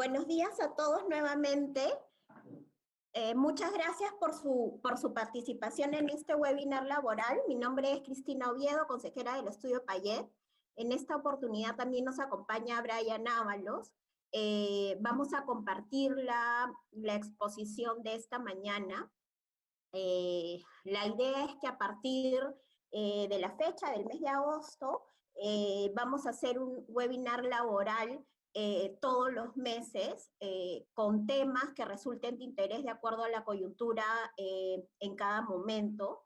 Buenos días a todos nuevamente. Muchas gracias por su participación en este webinar laboral. Mi nombre es Cristina Oviedo, consejera del Estudio Payet. En esta oportunidad también nos acompaña Brian Ábalos. Vamos a compartir la exposición de esta mañana. La idea es que a partir de la fecha del mes de agosto vamos a hacer un webinar laboral todos los meses con temas que resulten de interés de acuerdo a la coyuntura en cada momento.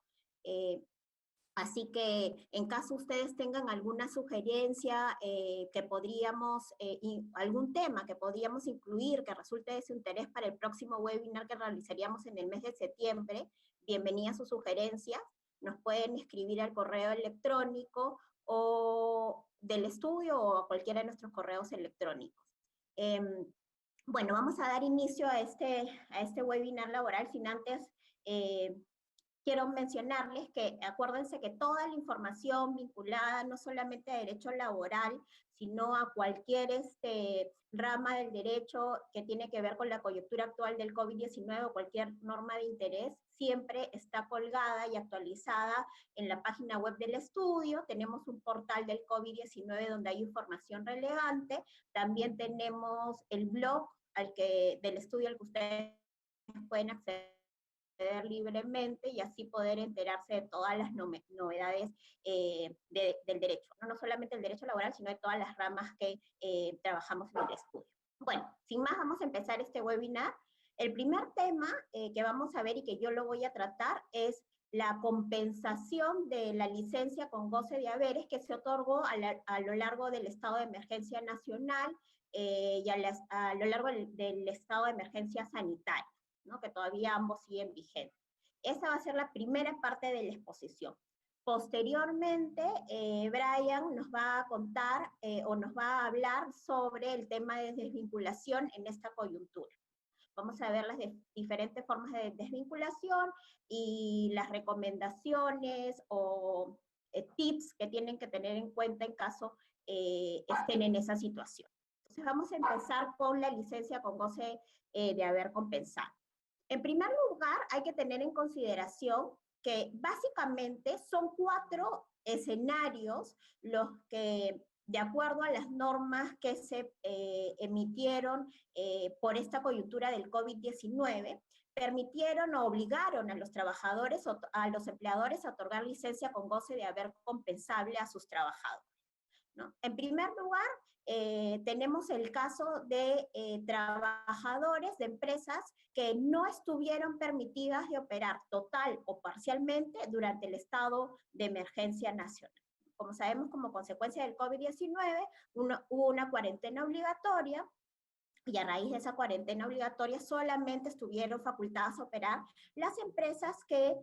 Así que en caso ustedes tengan alguna sugerencia que podríamos, algún tema que podríamos incluir que resulte de su interés para el próximo webinar que realizaríamos en el mes de septiembre, bienvenidas sus sugerencias. Nos pueden escribir al correo electrónico o del estudio o a cualquiera de nuestros correos electrónicos. Bueno, vamos a dar inicio a este webinar laboral sin antes quiero mencionarles que acuérdense que toda la información vinculada no solamente a derecho laboral, sino a cualquier rama del derecho que tiene que ver con la coyuntura actual del COVID-19 o cualquier norma de interés, siempre está colgada y actualizada en la página web del estudio. Tenemos un portal del COVID-19 donde hay información relevante. También tenemos el blog del estudio al que ustedes pueden acceder libremente y así poder enterarse de todas las novedades del derecho, ¿no? No solamente el derecho laboral, sino de todas las ramas que trabajamos en el estudio. Bueno, sin más, vamos a empezar este webinar. El primer tema que vamos a ver y que yo lo voy a tratar es la compensación de la licencia con goce de haberes que se otorgó a lo largo del estado de emergencia nacional y a lo largo del estado de emergencia sanitaria, ¿no? Que todavía ambos siguen vigentes. Esa va a ser la primera parte de la exposición. Posteriormente, Brian nos va a contar o nos va a hablar sobre el tema de desvinculación en esta coyuntura. Vamos a ver las diferentes formas de desvinculación y las recomendaciones o tips que tienen que tener en cuenta en caso estén en esa situación. Entonces vamos a empezar con la licencia con goce de haber compensado. En primer lugar, hay que tener en consideración que básicamente son 4 escenarios los que, de acuerdo a las normas que se emitieron por esta coyuntura del COVID-19, permitieron o obligaron a los trabajadores o a los empleadores a otorgar licencia con goce de haber compensable a sus trabajadores, ¿no? En primer lugar, tenemos el caso de trabajadores de empresas que no estuvieron permitidas de operar total o parcialmente durante el estado de emergencia nacional. Como sabemos, como consecuencia del COVID-19, hubo una cuarentena obligatoria, y a raíz de esa cuarentena obligatoria solamente estuvieron facultadas a operar las empresas que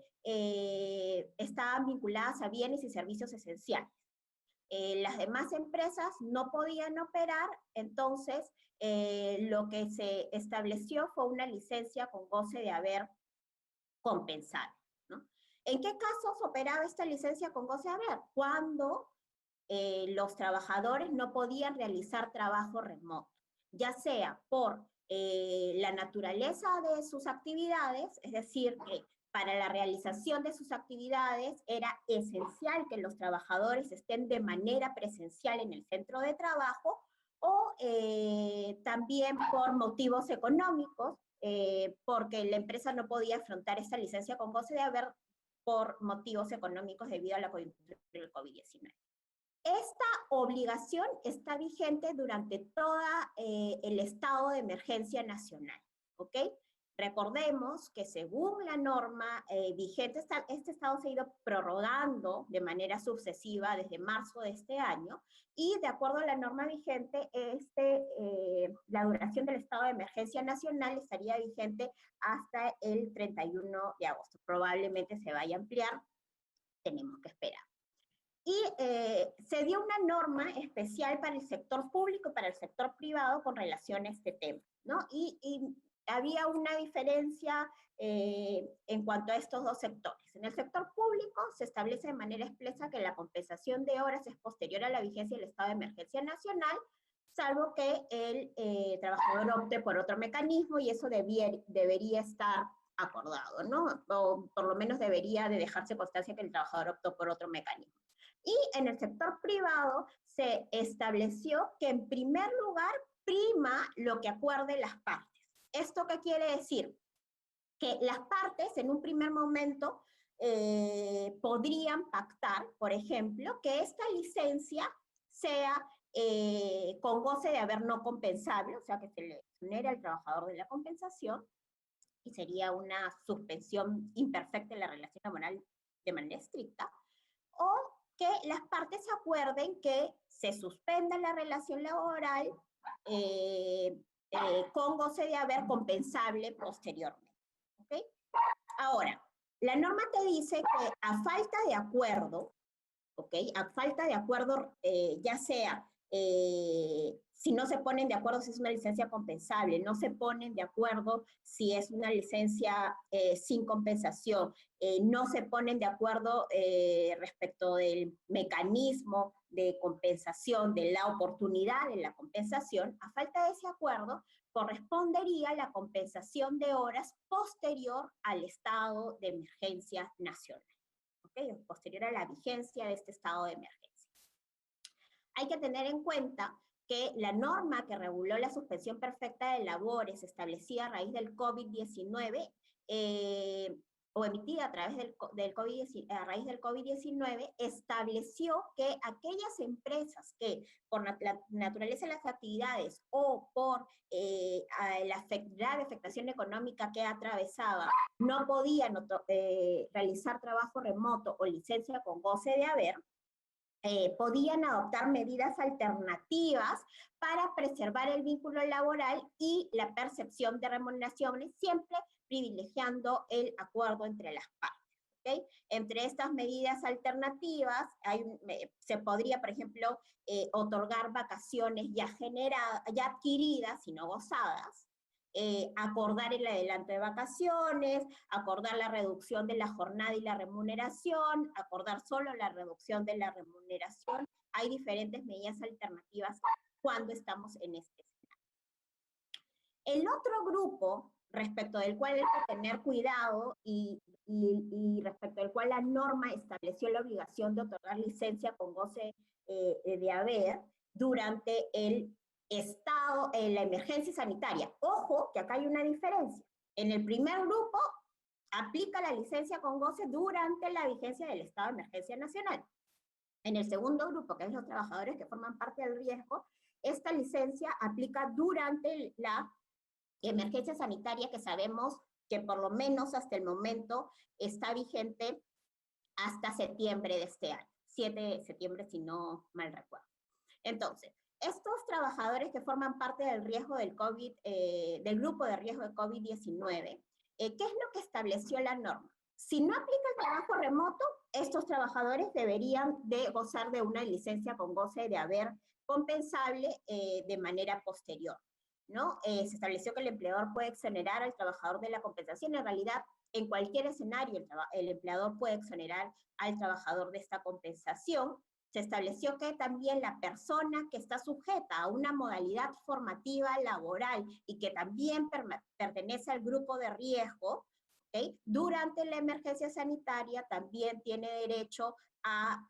estaban vinculadas a bienes y servicios esenciales. Las demás empresas no podían operar, entonces lo que se estableció fue una licencia con goce de haber compensado, ¿no? ¿En qué casos operaba esta licencia con goce de haber? Cuando los trabajadores no podían realizar trabajo remoto, ya sea por la naturaleza de sus actividades, es decir, que para la realización de sus actividades era esencial que los trabajadores estén de manera presencial en el centro de trabajo, o también por motivos económicos, porque la empresa no podía afrontar esta licencia con goce de haber por motivos económicos debido a la coyuntura del COVID-19. Esta obligación está vigente durante todo el estado de emergencia nacional, ¿ok? Recordemos que según la norma vigente, este estado se ha ido prorrogando de manera sucesiva desde marzo de este año, y de acuerdo a la norma vigente, la duración del estado de emergencia nacional estaría vigente hasta el 31 de agosto. Probablemente se vaya a ampliar, tenemos que esperar. Y se dio una norma especial para el sector público y para el sector privado con relación a este tema, ¿no? Y había una diferencia en cuanto a estos dos sectores. En el sector público se establece de manera expresa que la compensación de horas es posterior a la vigencia del estado de emergencia nacional, salvo que el trabajador opte por otro mecanismo y eso debería estar acordado, ¿no? O por lo menos debería de dejarse constancia que el trabajador optó por otro mecanismo. Y en el sector privado se estableció que en primer lugar prima lo que acuerden las partes. ¿Esto qué quiere decir? Que las partes en un primer momento podrían pactar, por ejemplo, que esta licencia sea con goce de haber no compensable, o sea, que se le exonere al trabajador de la compensación, y sería una suspensión imperfecta en la relación laboral de manera estricta, o que las partes acuerden que se suspenda la relación laboral con goce de haber compensable posteriormente. ¿Okay? Ahora, la norma te dice que a falta de acuerdo, ¿ok? A falta de acuerdo, ya sea si no se ponen de acuerdo si es una licencia compensable, no se ponen de acuerdo si es una licencia sin compensación, no se ponen de acuerdo respecto del mecanismo de compensación, de la oportunidad de la compensación, a falta de ese acuerdo, correspondería la compensación de horas posterior al estado de emergencia nacional. ¿Okay? Posterior a la vigencia de este estado de emergencia. Hay que tener en cuenta que la norma que reguló la suspensión perfecta de labores establecida a raíz del COVID-19 o emitida a través a raíz del COVID-19 estableció que aquellas empresas que por la naturaleza de las actividades o por la grave afectación económica que atravesaba no podían realizar trabajo remoto o licencia con goce de haber, podían adoptar medidas alternativas para preservar el vínculo laboral y la percepción de remuneraciones, siempre privilegiando el acuerdo entre las partes. ¿Okay? Entre estas medidas alternativas se podría, por ejemplo, otorgar vacaciones ya adquiridas y no gozadas, acordar el adelanto de vacaciones, acordar la reducción de la jornada y la remuneración, acordar solo la reducción de la remuneración. Hay diferentes medidas alternativas cuando estamos en este escenario. El otro grupo, respecto del cual hay que tener cuidado y respecto al cual la norma estableció la obligación de otorgar licencia con goce de haber durante el estado, en la emergencia sanitaria. Ojo, que acá hay una diferencia. En el primer grupo, aplica la licencia con goce durante la vigencia del estado de emergencia nacional. En el segundo grupo, que es los trabajadores que forman parte del riesgo, esta licencia aplica durante la emergencia sanitaria, que sabemos que por lo menos hasta el momento está vigente hasta septiembre de este año, 7 de septiembre si no mal recuerdo. Entonces, estos trabajadores que forman parte del riesgo del COVID, del grupo de riesgo de COVID-19, ¿qué es lo que estableció la norma? Si no aplica el trabajo remoto, estos trabajadores deberían de gozar de una licencia con goce de haber compensable de manera posterior, ¿no? Se estableció que el empleador puede exonerar al trabajador de la compensación. En realidad, en cualquier escenario, el empleador puede exonerar al trabajador de esta compensación. Se estableció que también la persona que está sujeta a una modalidad formativa laboral y que también pertenece al grupo de riesgo, ¿okay? Durante la emergencia sanitaria también tiene derecho a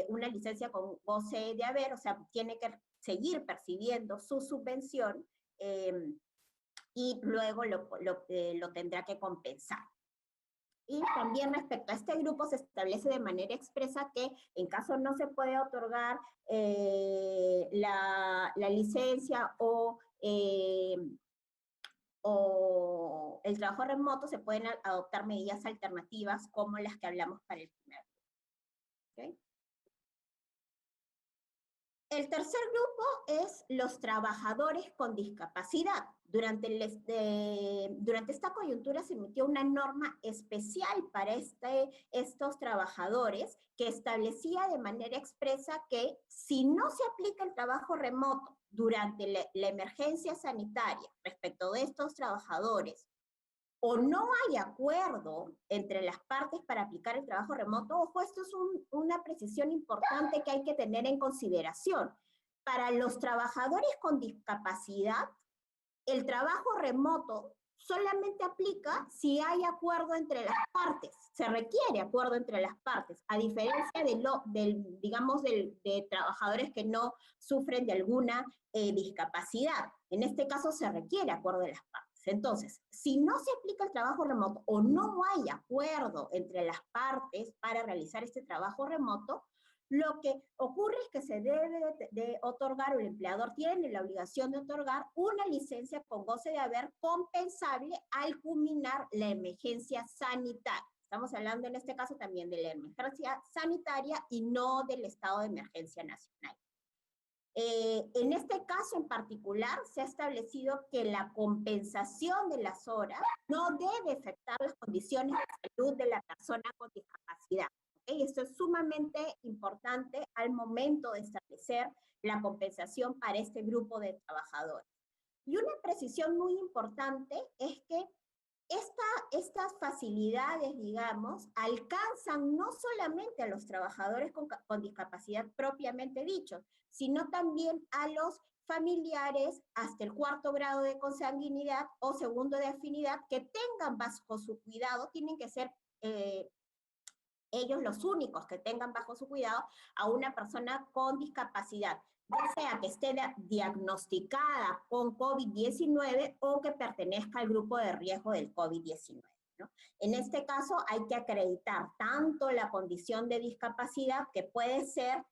una licencia con goce de haber, o sea, tiene que seguir percibiendo su subvención y luego lo tendrá que compensar. Y también respecto a este grupo se establece de manera expresa que en caso no se puede otorgar la licencia o el trabajo remoto, se pueden adoptar medidas alternativas como las que hablamos para el primer grupo. ¿Okay? El tercer grupo es los trabajadores con discapacidad. Durante esta coyuntura se emitió una norma especial para estos trabajadores que establecía de manera expresa que si no se aplica el trabajo remoto durante la emergencia sanitaria respecto de estos trabajadores, o no hay acuerdo entre las partes para aplicar el trabajo remoto, ojo, esto es una precisión importante que hay que tener en consideración. para los trabajadores con discapacidad, el trabajo remoto solamente aplica si hay acuerdo entre las partes, se requiere acuerdo entre las partes, a diferencia de trabajadores que no sufren de alguna discapacidad. En este caso se requiere acuerdo de las partes. Entonces, si no se aplica el trabajo remoto o no hay acuerdo entre las partes para realizar este trabajo remoto, lo que ocurre es que se debe de otorgar, o el empleador tiene la obligación de otorgar una licencia con goce de haber compensable al culminar la emergencia sanitaria. Estamos hablando en este caso también de la emergencia sanitaria y no del estado de emergencia nacional. En este caso en particular, se ha establecido que la compensación de las horas no debe afectar las condiciones de salud de la persona con discapacidad. ¿Okay? Esto es sumamente importante al momento de establecer la compensación para este grupo de trabajadores. Y una precisión muy importante es que estas facilidades, digamos, alcanzan no solamente a los trabajadores con discapacidad propiamente dicho, sino también a los familiares hasta el 4º grado de consanguinidad o 2º de afinidad que tengan bajo su cuidado, tienen que ser ellos los únicos que tengan bajo su cuidado a una persona con discapacidad, ya sea que esté diagnosticada con COVID-19 o que pertenezca al grupo de riesgo del COVID-19. ¿No? En este caso hay que acreditar tanto la condición de discapacidad, que puede ser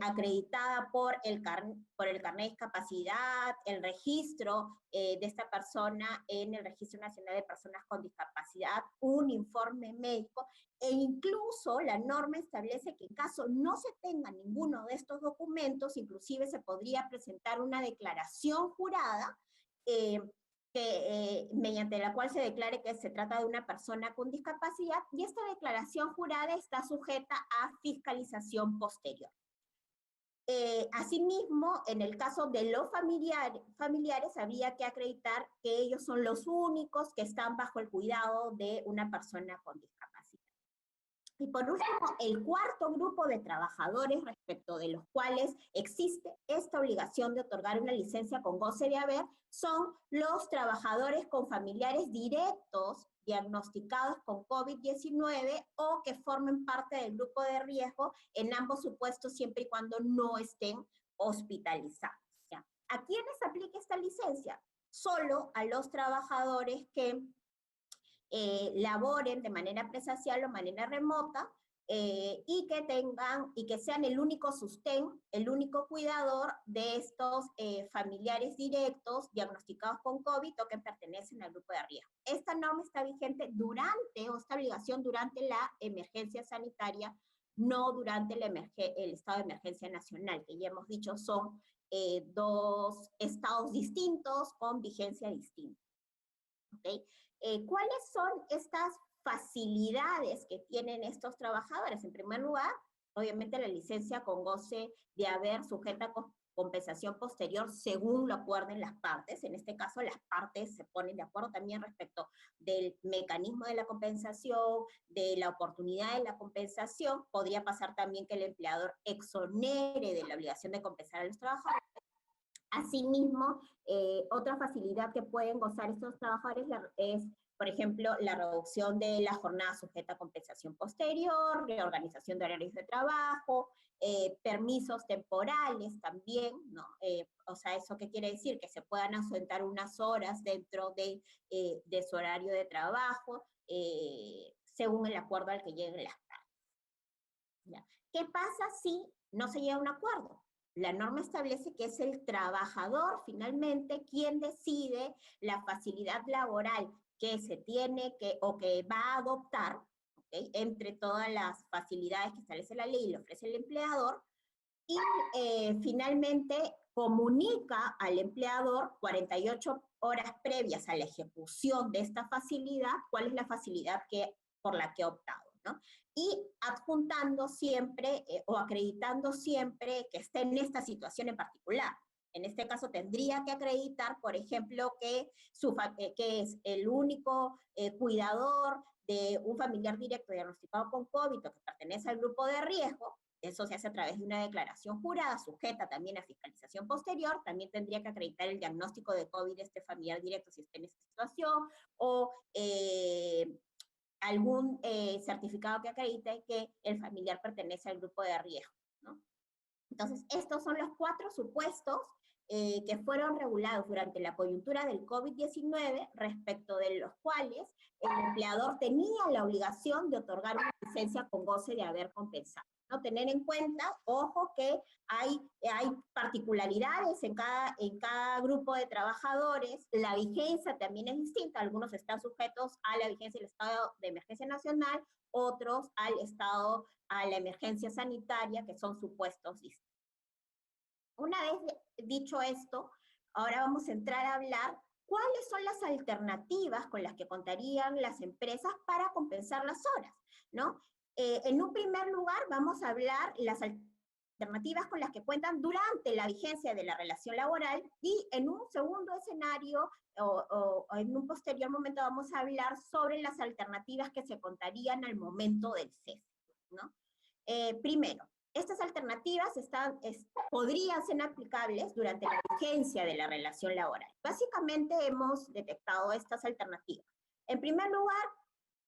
acreditada por el carnet de discapacidad, el registro de esta persona en el Registro Nacional de Personas con Discapacidad, un informe médico, e incluso la norma establece que en caso no se tenga ninguno de estos documentos, inclusive se podría presentar una declaración jurada mediante la cual se declare que se trata de una persona con discapacidad, y esta declaración jurada está sujeta a fiscalización posterior. Asimismo, en el caso de los familiares, habría que acreditar que ellos son los únicos que están bajo el cuidado de una persona con discapacidad. Y por último, el 4º grupo de trabajadores respecto de los cuales existe esta obligación de otorgar una licencia con goce de haber son los trabajadores con familiares directos diagnosticados con COVID-19 o que formen parte del grupo de riesgo, en ambos supuestos siempre y cuando no estén hospitalizados. ¿Ya? ¿A quiénes aplica esta licencia? Solo a los trabajadores que laboren de manera presencial o manera remota, y que sean el único sostén, el único cuidador de estos familiares directos diagnosticados con COVID o que pertenecen al grupo de riesgo. Esta norma está vigente o esta obligación durante la emergencia sanitaria, no durante el estado de emergencia nacional, que ya hemos dicho son 2 estados distintos con vigencia distinta. ¿Okay? ¿Cuáles son estas facilidades que tienen estos trabajadores? En primer lugar, obviamente la licencia con goce de haber sujeta a compensación posterior según lo acuerden las partes. En este caso, las partes se ponen de acuerdo también respecto del mecanismo de la compensación, de la oportunidad de la compensación. Podría pasar también que el empleador exonere de la obligación de compensar a los trabajadores. Asimismo, otra facilidad que pueden gozar estos trabajadores es, por ejemplo, la reducción de la jornada sujeta a compensación posterior, reorganización de horarios de trabajo, permisos temporales también, ¿no? O sea, ¿eso qué quiere decir? Que se puedan ausentar unas horas dentro de su horario de trabajo, según el acuerdo al que lleguen las partes. ¿Ya? ¿Qué pasa si no se llega a un acuerdo? La norma establece que es el trabajador finalmente quien decide la facilidad laboral que se tiene o que va a adoptar, ¿okay? Entre todas las facilidades que establece la ley y le ofrece el empleador, y finalmente comunica al empleador 48 horas previas a la ejecución de esta facilidad, cuál es la facilidad por la que ha optado, ¿no? Y adjuntando siempre o acreditando siempre que esté en esta situación en particular. En este caso tendría que acreditar, por ejemplo, que es el único cuidador de un familiar directo diagnosticado con COVID o que pertenece al grupo de riesgo, eso se hace a través de una declaración jurada, sujeta también a fiscalización posterior. También tendría que acreditar el diagnóstico de COVID de este familiar directo si está en esa situación, o algún certificado que acredite que el familiar pertenece al grupo de riesgo, ¿no? Entonces, estos son los 4 supuestos que fueron regulados durante la coyuntura del COVID-19, respecto de los cuales el empleador tenía la obligación de otorgar una licencia con goce de haber compensado, ¿no? Tener en cuenta, ojo, que hay particularidades en cada grupo de trabajadores. La vigencia también es distinta. Algunos están sujetos a la vigencia del estado de emergencia nacional, otros a la emergencia sanitaria, que son supuestos distintos. Una vez dicho esto, ahora vamos a entrar a hablar cuáles son las alternativas con las que contarían las empresas para compensar las horas, ¿no? En un primer lugar, vamos a hablar las alternativas con las que cuentan durante la vigencia de la relación laboral, y en un segundo escenario o en un posterior momento vamos a hablar sobre las alternativas que se contarían al momento del cese, ¿no? Primero, estas alternativas podrían ser aplicables durante la vigencia de la relación laboral. Básicamente hemos detectado estas alternativas. En primer lugar,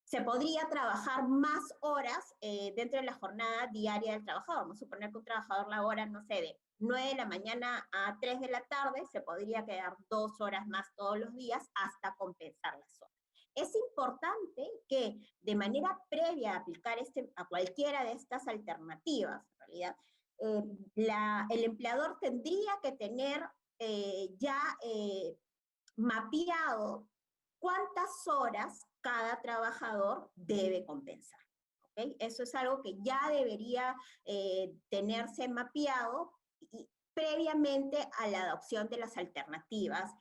se podría trabajar más horas dentro de la jornada diaria del trabajador. Vamos a suponer que un trabajador labora, no sé, de 9 de la mañana a 3 de la tarde, se podría quedar 2 horas más todos los días hasta compensar las horas. Es importante que de manera previa a aplicar a cualquiera de estas alternativas, en realidad, el empleador tendría que tener mapeado cuántas horas cada trabajador debe compensar. ¿Okay? Eso es algo que ya debería tenerse mapeado previamente a la adopción de las alternativas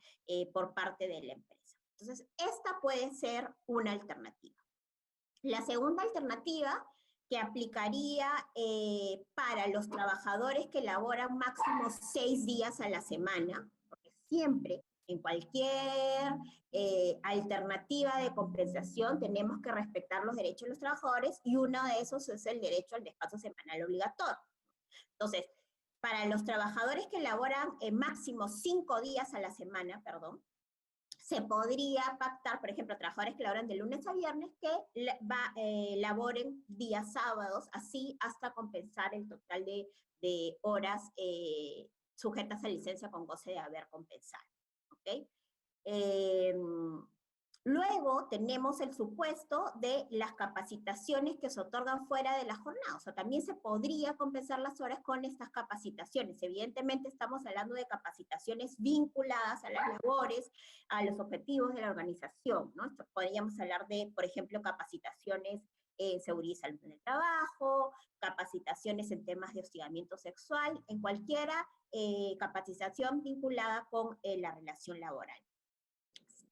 por parte de la empresa. Entonces, esta puede ser una alternativa. La segunda alternativa que aplicaría para los trabajadores que laboran máximo 6 días a la semana, porque siempre, en cualquier alternativa de compensación, tenemos que respetar los derechos de los trabajadores, y uno de esos es el derecho al descanso semanal obligatorio. Entonces, para los trabajadores que laboran máximo 5 días a la semana, se podría pactar, por ejemplo, trabajadores que laboran de lunes a viernes, que laboren días sábados, así hasta compensar el total de horas sujetas a licencia con goce de haber compensado. ¿Okay? Luego tenemos el supuesto de las capacitaciones que se otorgan fuera de la jornada. O sea, también se podría compensar las horas con estas capacitaciones. Evidentemente estamos hablando de capacitaciones vinculadas a las labores, a los objetivos de la organización, ¿no? Podríamos hablar de, por ejemplo, capacitaciones en seguridad y salud en el trabajo, capacitaciones en temas de hostigamiento sexual, en cualquiera capacitación vinculada con la relación laboral.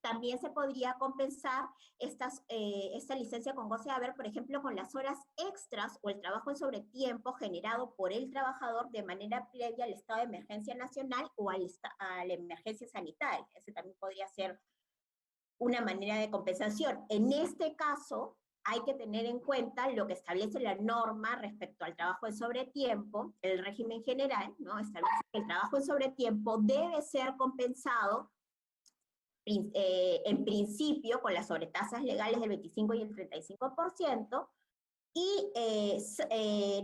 También se podría compensar esta licencia con goce de haber, por ejemplo, con las horas extras o el trabajo en sobretiempo generado por el trabajador de manera previa al estado de emergencia nacional o a la emergencia sanitaria. Ese también podría ser una manera de compensación. En este caso, hay que tener en cuenta lo que establece la norma respecto al trabajo en sobretiempo, el régimen general, ¿no? Establece que el trabajo en sobretiempo debe ser compensado en principio con las sobretasas legales del 25 y el 35%, y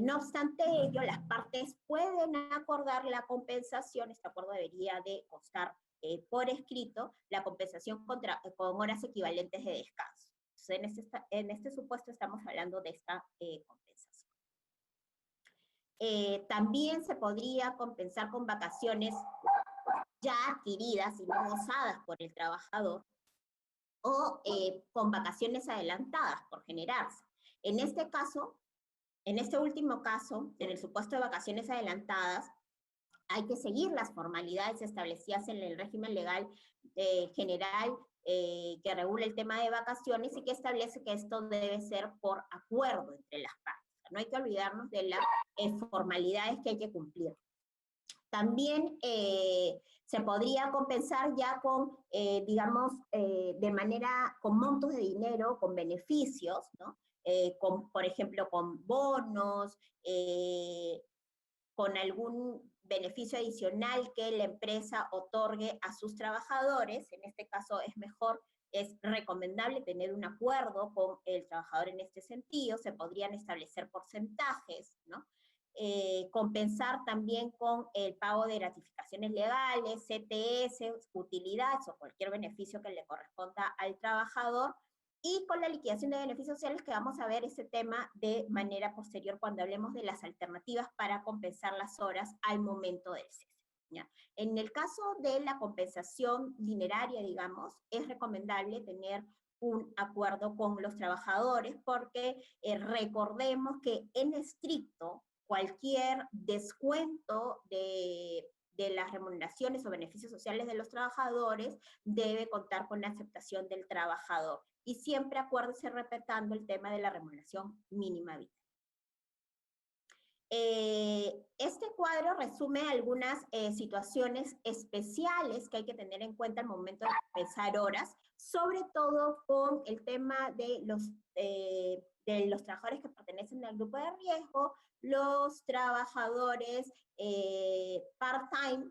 no obstante ello, las partes pueden acordar la compensación. Este acuerdo debería de constar por escrito la compensación con horas equivalentes de descanso. Entonces, en este supuesto estamos hablando de esta compensación. También se podría compensar con vacaciones ya adquiridas y no gozadas por el trabajador, o con vacaciones adelantadas por generarse. En este caso, en este último caso, en el supuesto de vacaciones adelantadas, hay que seguir las formalidades establecidas en el régimen legal general que regula el tema de vacaciones, y que establece que esto debe ser por acuerdo entre las partes. No hay que olvidarnos de las formalidades que hay que cumplir. También se podría compensar ya con, digamos, de manera, con montos de dinero, con beneficios, ¿no? por ejemplo, con bonos, con algún beneficio adicional que la empresa otorgue a sus trabajadores. En este caso es recomendable tener un acuerdo con el trabajador en este sentido, se podrían establecer porcentajes, ¿no? Compensar también con el pago de gratificaciones legales, CTS, utilidades o cualquier beneficio que le corresponda al trabajador, y con la liquidación de beneficios sociales, que vamos a ver ese tema de manera posterior cuando hablemos de las alternativas para compensar las horas al momento del cese, ¿ya? En el caso de la compensación dineraria, digamos, es recomendable tener un acuerdo con los trabajadores, porque recordemos que en estricto cualquier descuento de las remuneraciones o beneficios sociales de los trabajadores debe contar con la aceptación del trabajador. Y siempre acuérdese respetando el tema de la remuneración mínima vital. Este cuadro resume algunas situaciones especiales que hay que tener en cuenta al momento de compensar horas, sobre todo con el tema de los trabajadores que pertenecen al grupo de riesgo, los trabajadores part-time,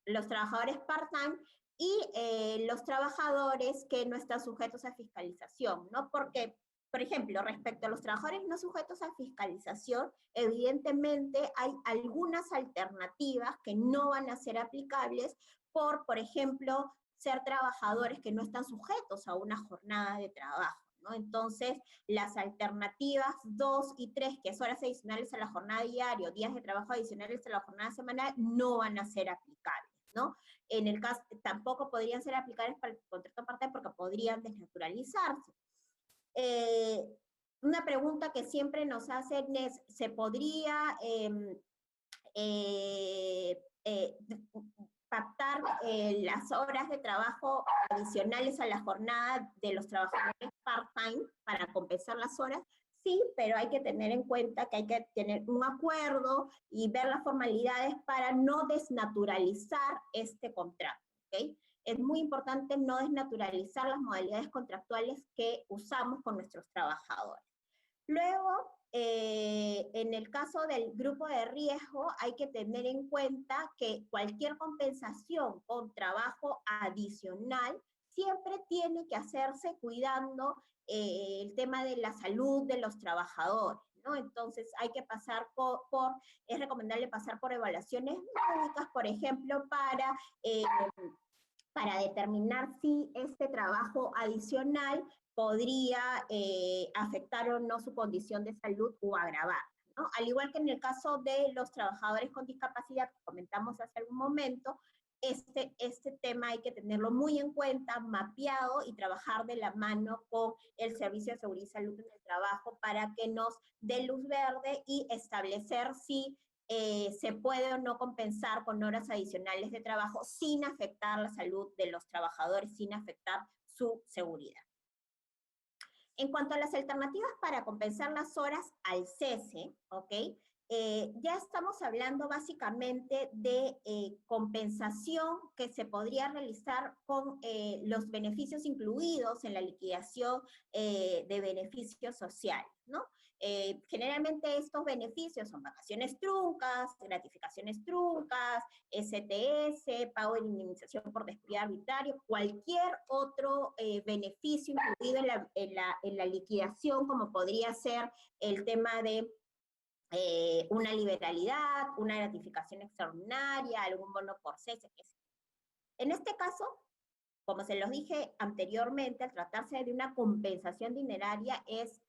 los trabajadores part-time y los trabajadores que no están sujetos a fiscalización, ¿no? Porque, por ejemplo, respecto a los trabajadores no sujetos a fiscalización, evidentemente hay algunas alternativas que no van a ser aplicables por ejemplo, ser trabajadores que no están sujetos a una jornada de trabajo, ¿no? Entonces, las alternativas 2 y 3, que es horas adicionales a la jornada diaria, días de trabajo adicionales a la jornada semanal, no van a ser aplicables, ¿no? En el caso, tampoco podrían ser aplicables para el contrato parte porque podrían desnaturalizarse. Una pregunta que siempre nos hacen es, ¿se podría pactar las horas de trabajo adicionales a la jornada de los trabajadores part-time para compensar las horas? Sí, pero hay que tener en cuenta que hay que tener un acuerdo y ver las formalidades para no desnaturalizar este contrato, ¿ok? Es muy importante no desnaturalizar las modalidades contractuales que usamos con nuestros trabajadores. Luego, en el caso del grupo de riesgo, hay que tener en cuenta que cualquier compensación con trabajo adicional siempre tiene que hacerse cuidando el tema de la salud de los trabajadores, ¿no? Entonces hay que pasar es recomendable pasar por evaluaciones médicas, por ejemplo, para determinar si este trabajo adicional podría afectar o no su condición de salud o agravar, ¿no? Al igual que en el caso de los trabajadores con discapacidad que comentamos hace algún momento, este tema hay que tenerlo muy en cuenta, mapeado y trabajar de la mano con el Servicio de Seguridad y Salud en el Trabajo para que nos dé luz verde y establecer si se puede o no compensar con horas adicionales de trabajo sin afectar la salud de los trabajadores, sin afectar su seguridad. En cuanto a las alternativas para compensar las horas al cese, ¿ok? Ya estamos hablando básicamente de compensación que se podría realizar con los beneficios incluidos en la liquidación de beneficios sociales, ¿no? Generalmente estos beneficios son vacaciones truncas, gratificaciones truncas, STS, pago de indemnización por despido arbitrario, cualquier otro beneficio incluido en la liquidación, como podría ser el tema de una liberalidad, una gratificación extraordinaria, algún bono por cese, qué sé yo. En este caso, como se los dije anteriormente, al tratarse de una compensación dineraria, es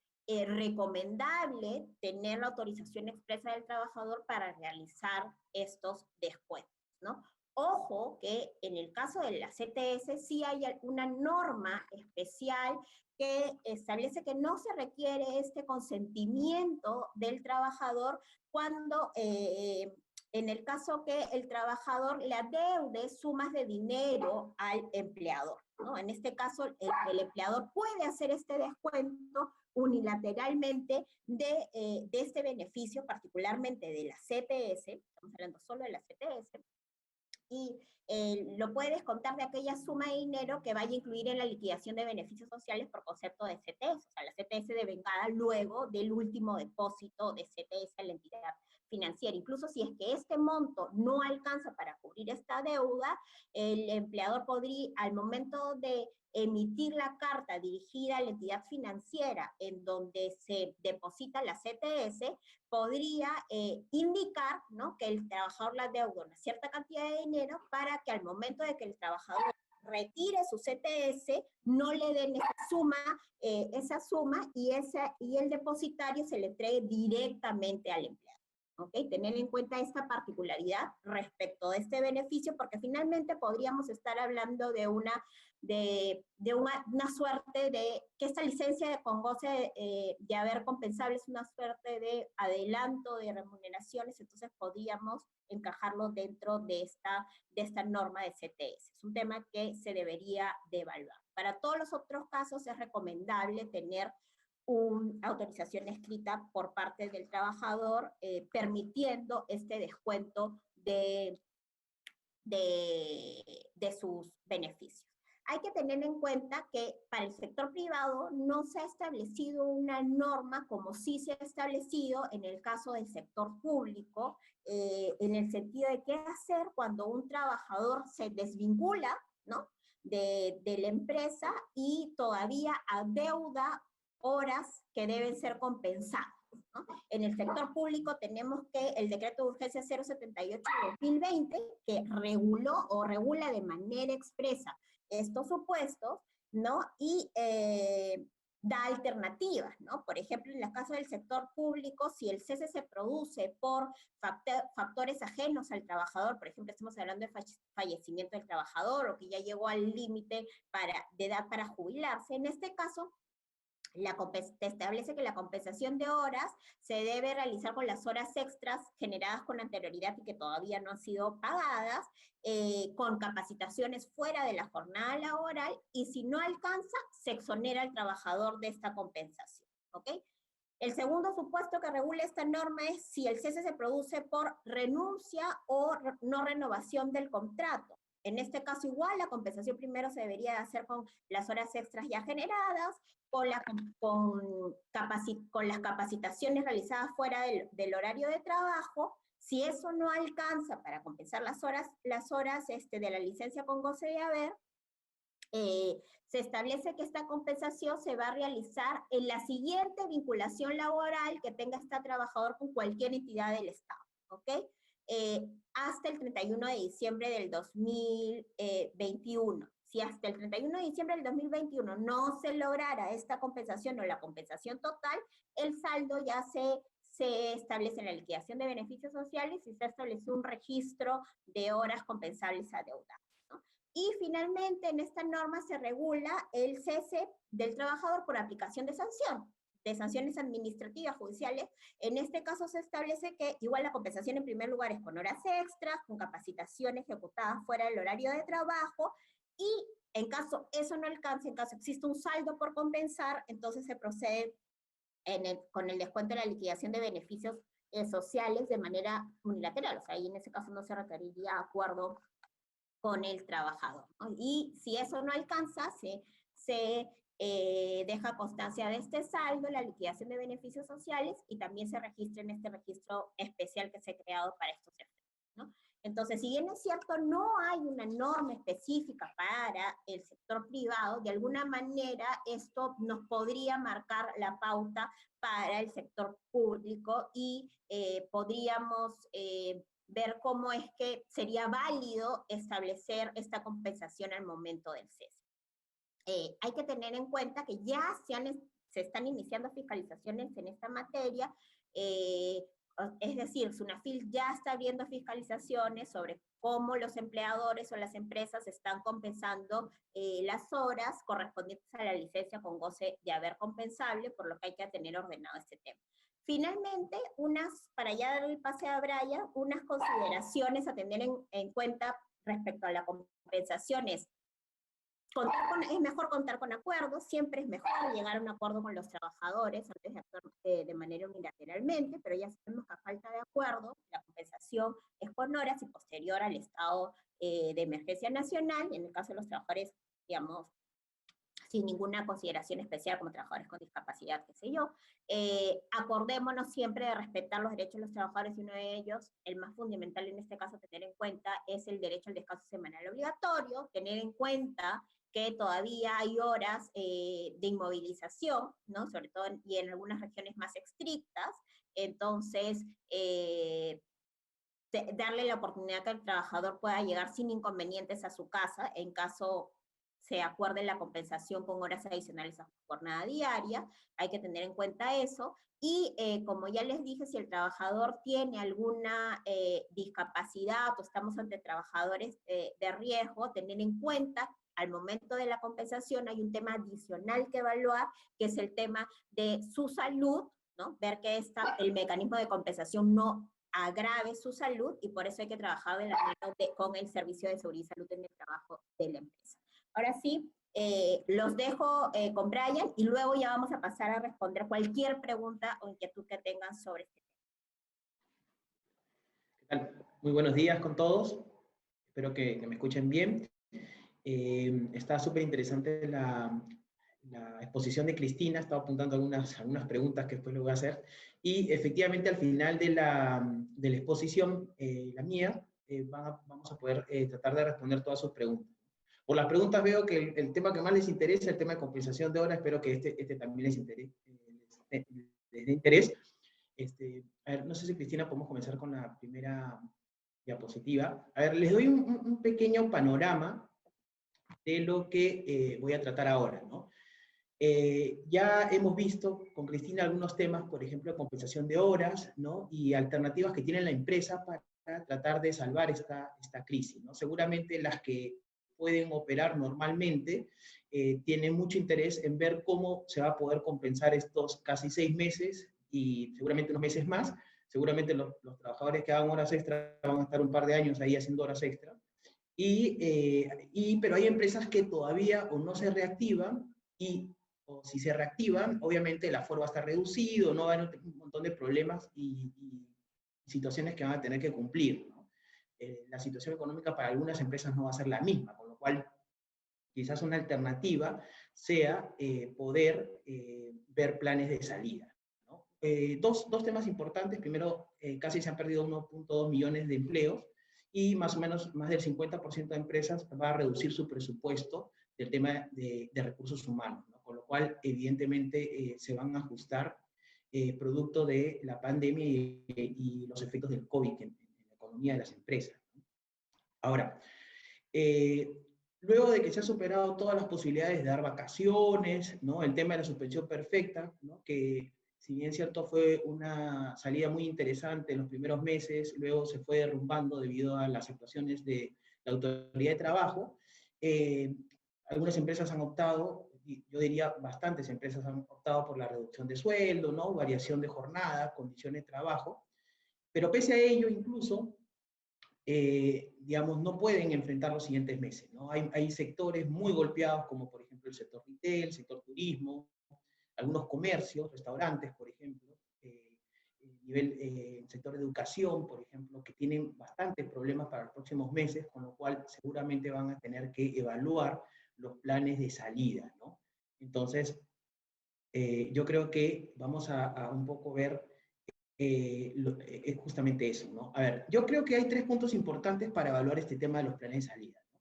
recomendable tener la autorización expresa del trabajador para realizar estos descuentos, ¿no? Ojo que en el caso de la CTS sí hay una norma especial que establece que no se requiere este consentimiento del trabajador cuando en el caso que el trabajador le adeude sumas de dinero al empleador, ¿no? En este caso, el empleador puede hacer este descuento unilateralmente de este beneficio, particularmente de la CTS, estamos hablando solo de la CTS, y lo puede descontar de aquella suma de dinero que vaya a incluir en la liquidación de beneficios sociales por concepto de CTS, o sea, la CTS devengada luego del último depósito de CTS a la entidad financiera. Incluso si es que este monto no alcanza para cubrir esta deuda, el empleador podría, al momento de emitir la carta dirigida a la entidad financiera en donde se deposita la CTS, podría indicar, ¿no?, que el trabajador la deuda una cierta cantidad de dinero para que al momento de que el trabajador retire su CTS, no le den esa suma y el depositario se le entregue directamente al empleado. ¿Ok? Tener en cuenta esta particularidad respecto de este beneficio, porque finalmente podríamos estar hablando de una suerte de que esta licencia con goce de haber compensable es una suerte de adelanto de remuneraciones, entonces podríamos encajarlo dentro de esta norma de CTS. Es un tema que se debería de evaluar. Para todos los otros casos es recomendable tener una autorización escrita por parte del trabajador permitiendo este descuento de sus beneficios. Hay que tener en cuenta que para el sector privado no se ha establecido una norma como sí se ha establecido en el caso del sector público, en el sentido de qué hacer cuando un trabajador se desvincula, ¿no?, de la empresa y todavía adeuda horas que deben ser compensadas, ¿no? En el sector público tenemos que el decreto de urgencia 078 de 2020, que regula de manera expresa estos supuestos, ¿no? Y da alternativas, ¿no? Por ejemplo, en el caso del sector público, si el cese se produce por factores ajenos al trabajador, por ejemplo, estamos hablando de fallecimiento del trabajador o que ya llegó al límite de edad para jubilarse, en este caso, te establece que la compensación de horas se debe realizar con las horas extras generadas con anterioridad y que todavía no han sido pagadas, con capacitaciones fuera de la jornada laboral, y si no alcanza, se exonera al trabajador de esta compensación, ¿ok? El segundo supuesto que regula esta norma es si el cese se produce por renuncia o no renovación del contrato. En este caso igual, la compensación primero se debería hacer con las horas extras ya generadas, con las capacitaciones realizadas fuera del horario de trabajo. Si eso no alcanza para compensar las horas de la licencia con goce de haber, se establece que esta compensación se va a realizar en la siguiente vinculación laboral que tenga este trabajador con cualquier entidad del Estado, ¿ok? Hasta el 31 de diciembre del 2021. Si hasta el 31 de diciembre del 2021 no se lograra esta compensación o la compensación total, el saldo ya se establece en la liquidación de beneficios sociales y se establece un registro de horas compensables adeudadas, ¿no? Y finalmente en esta norma se regula el cese del trabajador por aplicación de sanciones administrativas, judiciales. En este caso se establece que igual la compensación en primer lugar es con horas extras, con capacitación ejecutada fuera del horario de trabajo, y en caso eso no alcance, en caso existe un saldo por compensar, entonces se procede con el descuento de la liquidación de beneficios sociales de manera unilateral, o sea, ahí en ese caso no se requeriría acuerdo con el trabajador, ¿no? Y si eso no alcanza, se deja constancia de este saldo, la liquidación de beneficios sociales, y también se registra en este registro especial que se ha creado para estos efectos, ¿no? Entonces, si bien es cierto, no hay una norma específica para el sector privado, de alguna manera esto nos podría marcar la pauta para el sector público y podríamos ver cómo es que sería válido establecer esta compensación al momento del cese. Hay que tener en cuenta que ya se están iniciando fiscalizaciones en esta materia, es decir, SUNAFIL ya está abriendo fiscalizaciones sobre cómo los empleadores o las empresas están compensando las horas correspondientes a la licencia con goce de haber compensable, por lo que hay que tener ordenado este tema. Finalmente, para ya dar el pase a Brian, unas consideraciones a tener en cuenta respecto a la compensación es, es mejor contar con acuerdos, siempre es mejor llegar a un acuerdo con los trabajadores antes de actuar de manera unilateralmente, pero ya sabemos que a falta de acuerdo, la compensación es por horas y posterior al estado de emergencia nacional, y en el caso de los trabajadores, digamos, sin ninguna consideración especial como trabajadores con discapacidad, qué sé yo. Acordémonos siempre de respetar los derechos de los trabajadores, y uno de ellos, el más fundamental en este caso a tener en cuenta, es el derecho al descanso semanal obligatorio, tener en cuenta que todavía hay horas de inmovilización, ¿no? Sobre todo y en algunas regiones más estrictas, entonces darle la oportunidad que el trabajador pueda llegar sin inconvenientes a su casa, en caso se acuerde la compensación con horas adicionales a su jornada diaria, hay que tener en cuenta eso, y como ya les dije, si el trabajador tiene alguna discapacidad o estamos ante trabajadores de riesgo, tener en cuenta al momento de la compensación hay un tema adicional que evaluar, que es el tema de su salud, ¿no? Ver que el mecanismo de compensación no agrave su salud, y por eso hay que trabajar de la mano con el Servicio de Seguridad y Salud en el Trabajo de la empresa. Ahora sí, los dejo con Brian, y luego ya vamos a pasar a responder cualquier pregunta o inquietud que tengan sobre este tema. ¿Qué tal? Muy buenos días con todos. Espero que me escuchen bien. Está súper interesante la exposición de Cristina. Estaba apuntando algunas preguntas que después le voy a hacer. Y efectivamente al final de la exposición, la mía, vamos a poder tratar de responder todas sus preguntas. Por las preguntas veo que el tema que más les interesa es el tema de compensación de horas. Espero que este también les dé interés. A ver, no sé si Cristina podemos comenzar con la primera diapositiva. A ver, les doy un pequeño panorama de lo que voy a tratar ahora, ¿no? Ya hemos visto con Cristina algunos temas, por ejemplo, compensación de horas, ¿no? Y alternativas que tiene la empresa para tratar de salvar esta crisis, ¿no? Seguramente las que pueden operar normalmente tienen mucho interés en ver cómo se va a poder compensar estos casi 6 meses y seguramente unos meses más. Seguramente los trabajadores que hagan horas extra van a estar un par de años ahí haciendo horas extra. Pero hay empresas que todavía o no se reactivan, o si se reactivan, obviamente el aforo va a estar reducido, no va a haber un montón de problemas y situaciones que van a tener que cumplir, ¿no? La situación económica para algunas empresas no va a ser la misma, con lo cual quizás una alternativa sea poder ver planes de salida, ¿no? Dos temas importantes. Primero, casi se han perdido 1.2 millones de empleos, y más o menos más del 50% de empresas va a reducir su presupuesto del tema de recursos humanos, ¿no? Con lo cual, evidentemente, se van a ajustar producto de la pandemia y los efectos del COVID en la economía de las empresas, ¿no? Ahora, luego de que se han superado todas las posibilidades de dar vacaciones, ¿no? El tema de la suspensión perfecta, ¿no? Que si bien cierto fue una salida muy interesante en los primeros meses, luego se fue derrumbando debido a las actuaciones de la Autoridad de Trabajo. Algunas empresas han optado, y yo diría bastantes empresas han optado por la reducción de sueldo, ¿no? Variación de jornada, condiciones de trabajo, pero pese a ello incluso, digamos, no pueden enfrentar los siguientes meses, ¿no? Hay sectores muy golpeados, como por ejemplo el sector retail, el sector turismo, algunos comercios, restaurantes, por ejemplo, el sector de educación, por ejemplo, que tienen bastantes problemas para los próximos meses, con lo cual seguramente van a tener que evaluar los planes de salida, ¿no? Entonces, yo creo que vamos a un poco ver es justamente eso, ¿no? A ver, yo creo que hay 3 puntos importantes para evaluar este tema de los planes de salida, ¿no?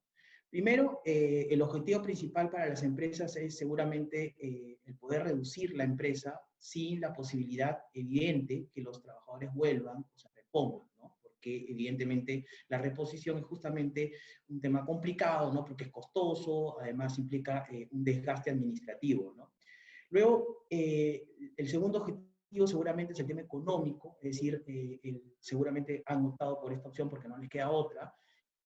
Primero, el objetivo principal para las empresas es seguramente el poder reducir la empresa sin la posibilidad evidente que los trabajadores vuelvan o se repongan, ¿no? Porque evidentemente la reposición es justamente un tema complicado, ¿no? Porque es costoso, además implica un desgaste administrativo, ¿no? Luego, el segundo objetivo seguramente es el tema económico, es decir, seguramente han optado por esta opción porque no les queda otra,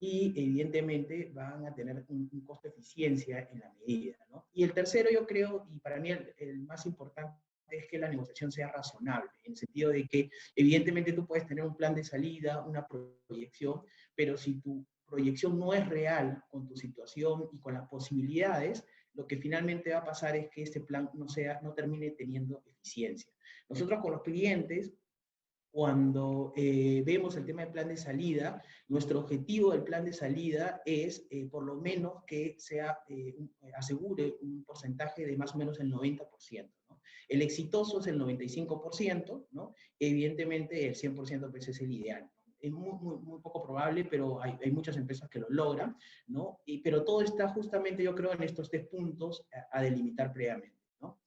y evidentemente van a tener un costo de eficiencia en la medida, ¿no? Y el tercero, yo creo, y para mí el más importante, es que la negociación sea razonable, en el sentido de que evidentemente tú puedes tener un plan de salida, una proyección, pero si tu proyección no es real con tu situación y con las posibilidades, lo que finalmente va a pasar es que este plan no termine teniendo eficiencia. Nosotros con los clientes, cuando vemos el tema del plan de salida, nuestro objetivo del plan de salida es por lo menos que asegure un porcentaje de más o menos el 90%, ¿no? El exitoso es el 95%, ¿no? Evidentemente el 100% pues es el ideal. Es muy poco probable, pero hay muchas empresas que lo logran, ¿no? Pero todo está justamente, yo creo, en estos 3 puntos a delimitar previamente, ¿no?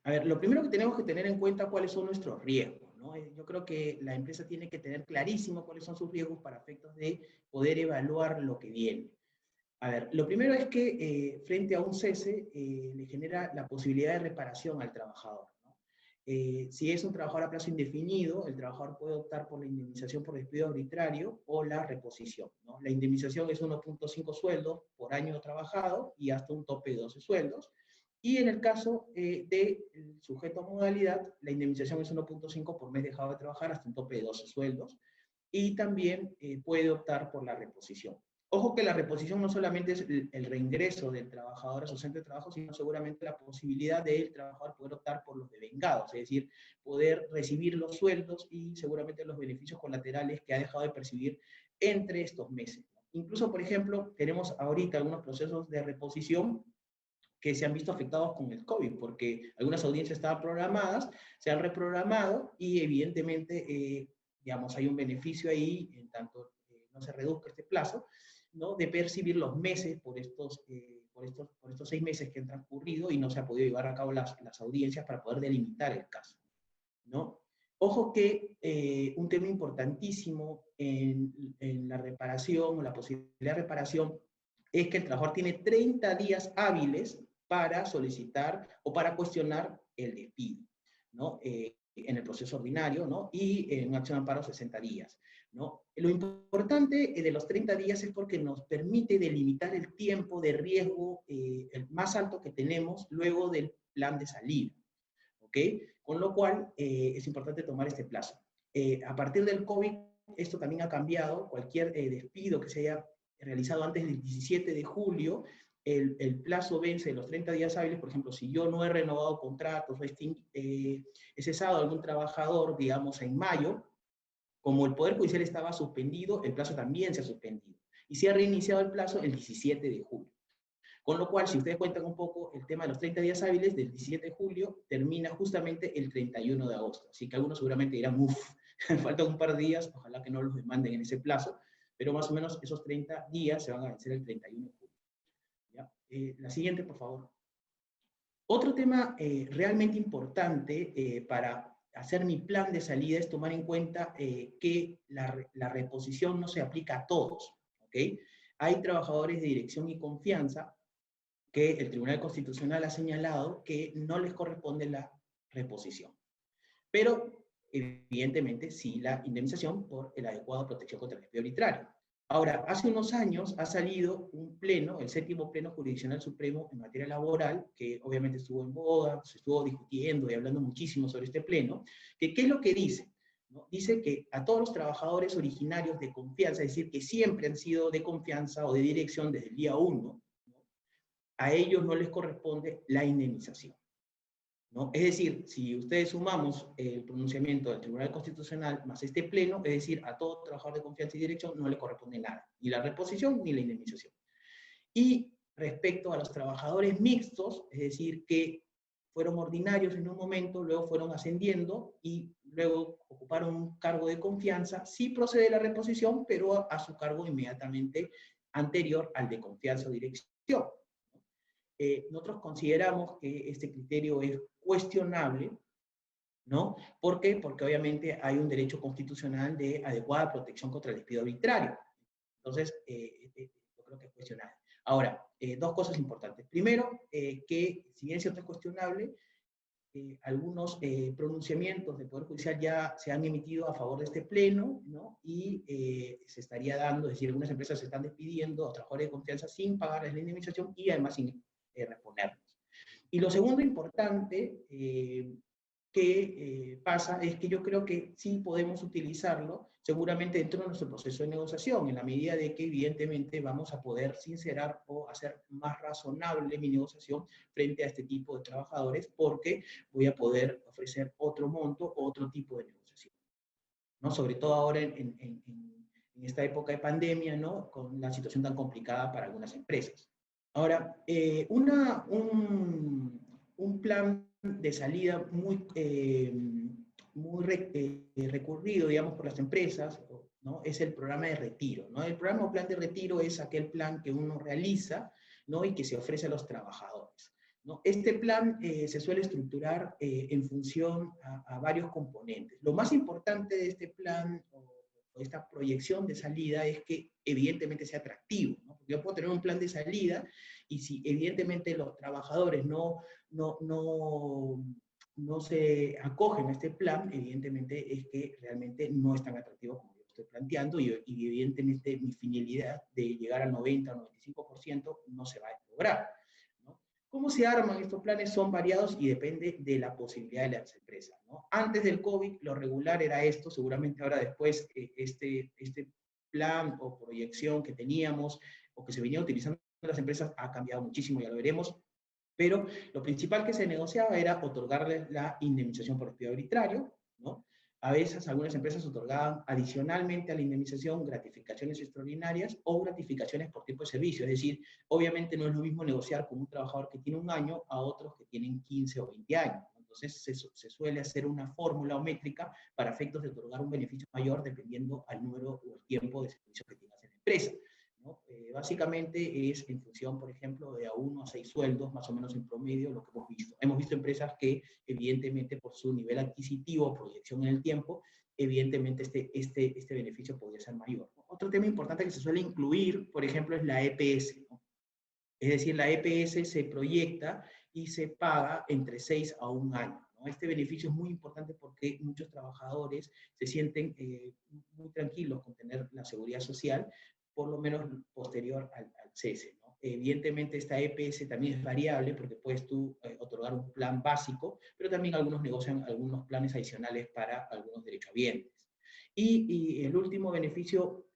A ver, lo primero que tenemos que tener en cuenta cuáles son nuestros riesgos, ¿no? Yo creo que la empresa tiene que tener clarísimo cuáles son sus riesgos para efectos de poder evaluar lo que viene. A ver, lo primero es que frente a un cese le genera la posibilidad de reparación al trabajador, ¿no? Si es un trabajador a plazo indefinido, el trabajador puede optar por la indemnización por despido arbitrario o la reposición, ¿no? La indemnización es 1.5 sueldos por año trabajado y hasta un tope de 12 sueldos. Y en el caso del sujeto a modalidad, la indemnización es 1.5 por mes dejado de trabajar hasta un tope de 12 sueldos. Y también puede optar por la reposición. Ojo que la reposición no solamente es el reingreso del trabajador a su centro de trabajo, sino seguramente la posibilidad del trabajador poder optar por los devengados, es decir, poder recibir los sueldos y seguramente los beneficios colaterales que ha dejado de percibir entre estos meses. Incluso, por ejemplo, tenemos ahorita algunos procesos de reposición que se han visto afectados con el COVID, porque algunas audiencias estaban programadas, se han reprogramado y evidentemente, digamos, hay un beneficio ahí, en tanto no se reduzca este plazo, ¿no? De percibir los meses por estos 6 meses que han transcurrido y no se ha podido llevar a cabo las audiencias para poder delimitar el caso, ¿no? Ojo que un tema importantísimo en la reparación o la posibilidad de reparación es que el trabajador tiene 30 días hábiles para solicitar o para cuestionar el despido, ¿no? En el proceso ordinario, ¿no? Y en una acción de amparo 60 días, ¿no? Lo importante de los 30 días es porque nos permite delimitar el tiempo de riesgo el más alto que tenemos luego del plan de salida, ¿ok? Con lo cual es importante tomar este plazo. A partir del COVID, esto también ha cambiado. Cualquier despido que se haya realizado antes del 17 de julio, el plazo vence de los 30 días hábiles. Por ejemplo, si yo no he renovado contratos, he cesado a algún trabajador, digamos, en mayo, como el Poder Judicial estaba suspendido, el plazo también se ha suspendido. Y se ha reiniciado el plazo el 17 de julio. Con lo cual, si ustedes cuentan un poco, el tema de los 30 días hábiles del 17 de julio termina justamente el 31 de agosto. Así que algunos seguramente dirán, uff, faltan un par de días, ojalá que no los demanden en ese plazo, pero más o menos esos 30 días se van a vencer el 31 de julio. ¿Ya? La siguiente, por favor. Otro tema realmente importante para hacer mi plan de salida es tomar en cuenta que la reposición no se aplica a todos, ¿ok? Hay trabajadores de dirección y confianza que el Tribunal Constitucional ha señalado que no les corresponde la reposición. Pero, evidentemente, sí la indemnización por el adecuado protección contra el despido arbitrario. Ahora, hace unos años ha salido un pleno, el 7º Pleno Jurisdiccional Supremo en materia laboral, que obviamente estuvo en boga, se estuvo discutiendo y hablando muchísimo sobre este pleno, que ¿qué es lo que dice? ¿No? Dice que a todos los trabajadores originarios de confianza, es decir, que siempre han sido de confianza o de dirección desde el día 1, a ellos no les corresponde la indemnización, ¿no? Es decir, si ustedes sumamos el pronunciamiento del Tribunal Constitucional más este pleno, es decir, a todo trabajador de confianza y dirección no le corresponde nada, ni la reposición ni la indemnización. Y respecto a los trabajadores mixtos, es decir, que fueron ordinarios en un momento, luego fueron ascendiendo y luego ocuparon un cargo de confianza, sí procede la reposición, pero a su cargo inmediatamente anterior al de confianza o dirección. Nosotros consideramos que este criterio es cuestionable, ¿no? ¿Por qué? Porque obviamente hay un derecho constitucional de adecuada protección contra el despido arbitrario. Entonces, yo creo que es cuestionable. Ahora, dos cosas importantes. Primero, que si bien es cierto es cuestionable, algunos pronunciamientos del Poder Judicial ya se han emitido a favor de este pleno, ¿no? Y se estaría dando, es decir, algunas empresas se están despidiendo a trabajadores de confianza sin pagarles la indemnización y además sin reponerlos. Y lo segundo importante, que pasa es que yo creo que sí podemos utilizarlo seguramente dentro de nuestro proceso de negociación, en la medida de que evidentemente vamos a poder sincerar o hacer más razonable mi negociación frente a este tipo de trabajadores, porque voy a poder ofrecer otro monto, otro tipo de negociación, ¿no? Sobre todo ahora en esta época de pandemia, ¿no? Con la situación tan complicada para algunas empresas. Ahora, un plan de salida muy recurrido, digamos, por las empresas, ¿no? Es el programa de retiro, ¿no? El programa o plan de retiro es aquel plan que uno realiza, ¿no? Y que se ofrece a los trabajadores, ¿no? Este plan se suele estructurar en función a varios componentes. Lo más importante de este plan o esta proyección de salida es que evidentemente sea atractivo, ¿no? Porque yo puedo tener un plan de salida y si evidentemente los trabajadores no se acogen a este plan, evidentemente es que realmente no es tan atractivo como yo estoy planteando y evidentemente mi finalidad de llegar al 90 o 95% no se va a lograr, ¿no? ¿Cómo se arman estos planes? Son variados y depende de la posibilidad de las empresas, ¿no? Antes del COVID, lo regular era esto, seguramente ahora después este plan o proyección que teníamos o que se venía utilizando en las empresas ha cambiado muchísimo, ya lo veremos, pero lo principal que se negociaba era otorgarles la indemnización por despido arbitrario, ¿no? A veces algunas empresas otorgaban adicionalmente a la indemnización gratificaciones extraordinarias o gratificaciones por tipo de servicio. Es decir, obviamente no es lo mismo negociar con un trabajador que tiene 1 año a otros que tienen 15 o 20 años. Entonces se suele hacer una fórmula o métrica para efectos de otorgar un beneficio mayor dependiendo al número o el tiempo de servicio que tengas en la empresa, ¿no? Básicamente es en función, por ejemplo, de a 1 a 6 sueldos, más o menos en promedio, lo que hemos visto. Hemos visto empresas que, evidentemente, por su nivel adquisitivo, proyección en el tiempo, evidentemente este beneficio podría ser mayor, ¿no? Otro tema importante que se suele incluir, por ejemplo, es la EPS, ¿no? Es decir, la EPS se proyecta y se paga entre 6 a 1 año, ¿no? Este beneficio es muy importante porque muchos trabajadores se sienten muy tranquilos con tener la seguridad social, por lo menos posterior al cese, ¿no? Evidentemente esta EPS también es variable porque puedes tú otorgar un plan básico, pero también algunos negocian algunos planes adicionales para algunos derechohabientes. Y el último beneficio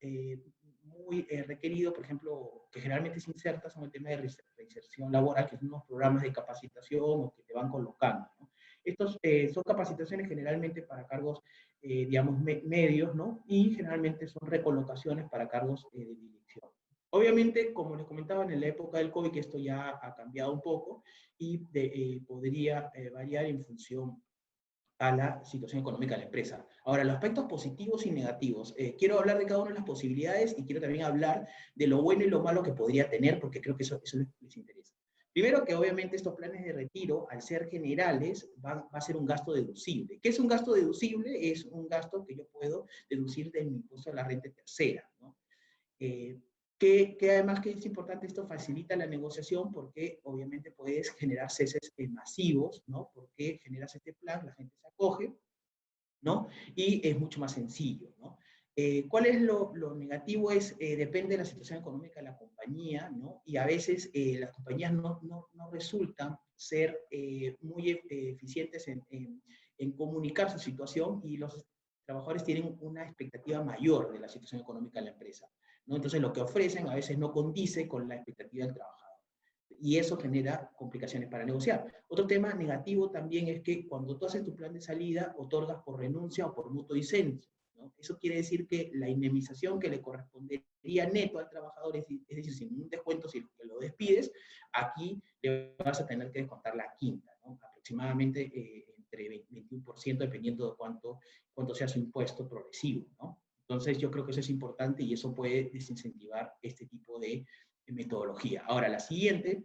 muy requerido, por ejemplo, que generalmente se inserta, son el tema de reinserción laboral, que son unos programas de capacitación o que te van colocando, ¿no? Estos son capacitaciones generalmente para cargos, digamos, medios, ¿no? Y generalmente son recolocaciones para cargos de dirección. Obviamente, como les comentaba, en la época del COVID, que esto ya ha cambiado un poco y podría variar en función a la situación económica de la empresa. Ahora, los aspectos positivos y negativos. Quiero hablar de cada una de las posibilidades y quiero también hablar de lo bueno y lo malo que podría tener, porque creo que eso les interesa. Primero, que obviamente estos planes de retiro, al ser generales, va a ser un gasto deducible. ¿Qué es un gasto deducible? Es un gasto que yo puedo deducir de mi impuesto a la renta tercera, ¿no? Que además que es importante, esto facilita la negociación porque obviamente puedes generar ceses masivos, ¿no? Porque generas este plan, la gente se acoge, ¿no? Y es mucho más sencillo, ¿no? ¿Cuál es lo negativo? Depende de la situación económica de la compañía, ¿no? Y a veces las compañías no resultan ser muy eficientes en comunicar su situación y los trabajadores tienen una expectativa mayor de la situación económica de la empresa, ¿no? Entonces lo que ofrecen a veces no condice con la expectativa del trabajador. Y eso genera complicaciones para negociar. Otro tema negativo también es que cuando tú haces tu plan de salida, otorgas por renuncia o por mutuo disenso, ¿no? Eso quiere decir que la indemnización que le correspondería neto al trabajador, es decir, sin un descuento si lo despides, aquí le vas a tener que descontar la quinta, ¿no? Aproximadamente entre 21%, dependiendo de cuánto sea su impuesto progresivo, ¿no? Entonces yo creo que eso es importante y eso puede desincentivar este tipo de metodología. Ahora, la siguiente,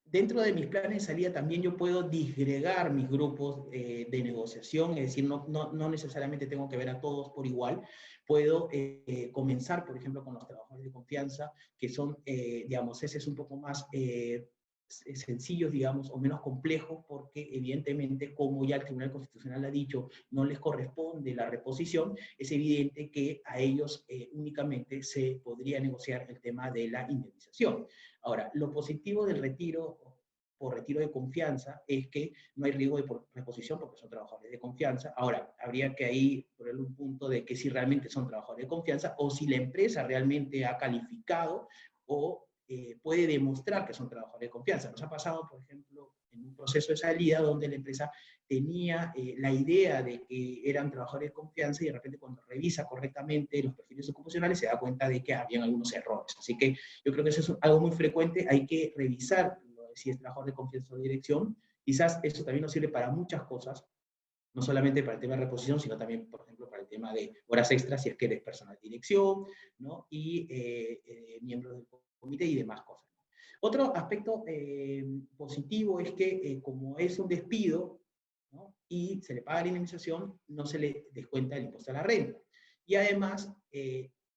dentro de mis planes de salida también yo puedo disgregar mis grupos de negociación, es decir, no necesariamente tengo que ver a todos por igual. Puedo comenzar, por ejemplo, con los trabajadores de confianza, que son, digamos, ese es un poco más sencillos, digamos, o menos complejos, porque evidentemente, como ya el Tribunal Constitucional ha dicho, no les corresponde la reposición, es evidente que a ellos únicamente se podría negociar el tema de la indemnización. Ahora, lo positivo del retiro por retiro de confianza es que no hay riesgo de reposición porque son trabajadores de confianza. Ahora, habría que ahí ponerle un punto de que si realmente son trabajadores de confianza o si la empresa realmente ha calificado o puede demostrar que son trabajadores de confianza. Nos ha pasado, por ejemplo, en un proceso de salida donde la empresa tenía la idea de que eran trabajadores de confianza y de repente cuando revisa correctamente los perfiles ocupacionales se da cuenta de que habían algunos errores. Así que yo creo que eso es algo muy frecuente, hay que revisar si es trabajador de confianza o dirección. Quizás eso también nos sirve para muchas cosas, no solamente para el tema de reposición, sino también, por ejemplo, para el tema de horas extras, si es que eres personal de dirección, ¿no? Y miembros del comité y demás cosas. Otro aspecto positivo es que como es un despido, ¿no? Y se le paga la indemnización, no se le descuenta el impuesto a la renta. Y además,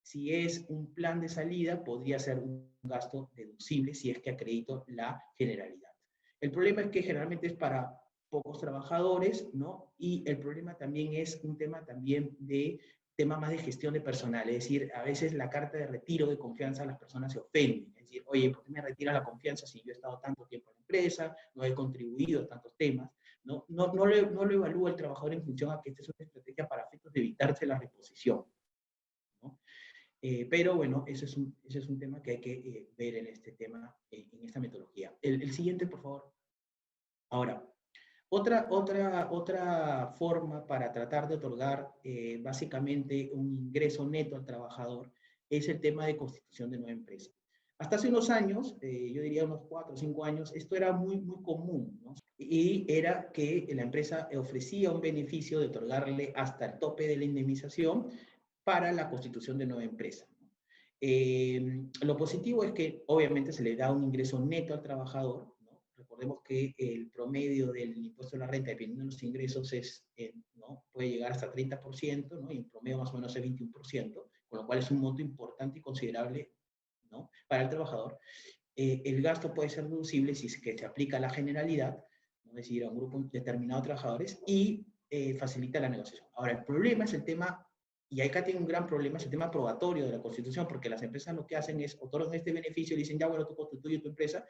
si es un plan de salida, podría ser un gasto deducible si es que acredito la generalidad. El problema es que generalmente es para pocos trabajadores, ¿no? Y el problema también es un tema también de tema más de gestión de personal, es decir, a veces la carta de retiro de confianza a las personas se ofenden, es decir, oye, ¿por qué me retiras la confianza si yo he estado tanto tiempo en la empresa, no he contribuido a tantos temas? No lo evalúa el trabajador en función a que esta es una estrategia para efectos de evitarse la reposición, ¿no? Pero bueno, ese es un tema que hay que ver en este tema, en esta metodología. El siguiente, por favor. Ahora, otra forma para tratar de otorgar básicamente un ingreso neto al trabajador es el tema de constitución de nueva empresa. Hasta hace unos años, yo diría unos 4 o 5 años, esto era muy, muy común, ¿no? Y era que la empresa ofrecía un beneficio de otorgarle hasta el tope de la indemnización para la constitución de nueva empresa. Lo positivo es que obviamente se le da un ingreso neto al trabajador, ¿no? Recordemos que el promedio del impuesto a la renta, dependiendo de los ingresos, ¿no? Puede llegar hasta 30%, ¿no? Y en promedio más o menos es 21%, con lo cual es un monto importante y considerable, ¿no? Para el trabajador. El gasto puede ser deducible si es que se aplica la generalidad, ¿no? Es decir, a un grupo determinado de trabajadores, y facilita la negociación. Ahora, el problema es el tema, y acá tiene un gran problema, es el tema probatorio de la Constitución, porque las empresas lo que hacen es otorgan este beneficio y dicen, ya bueno, tú constituyes tu empresa,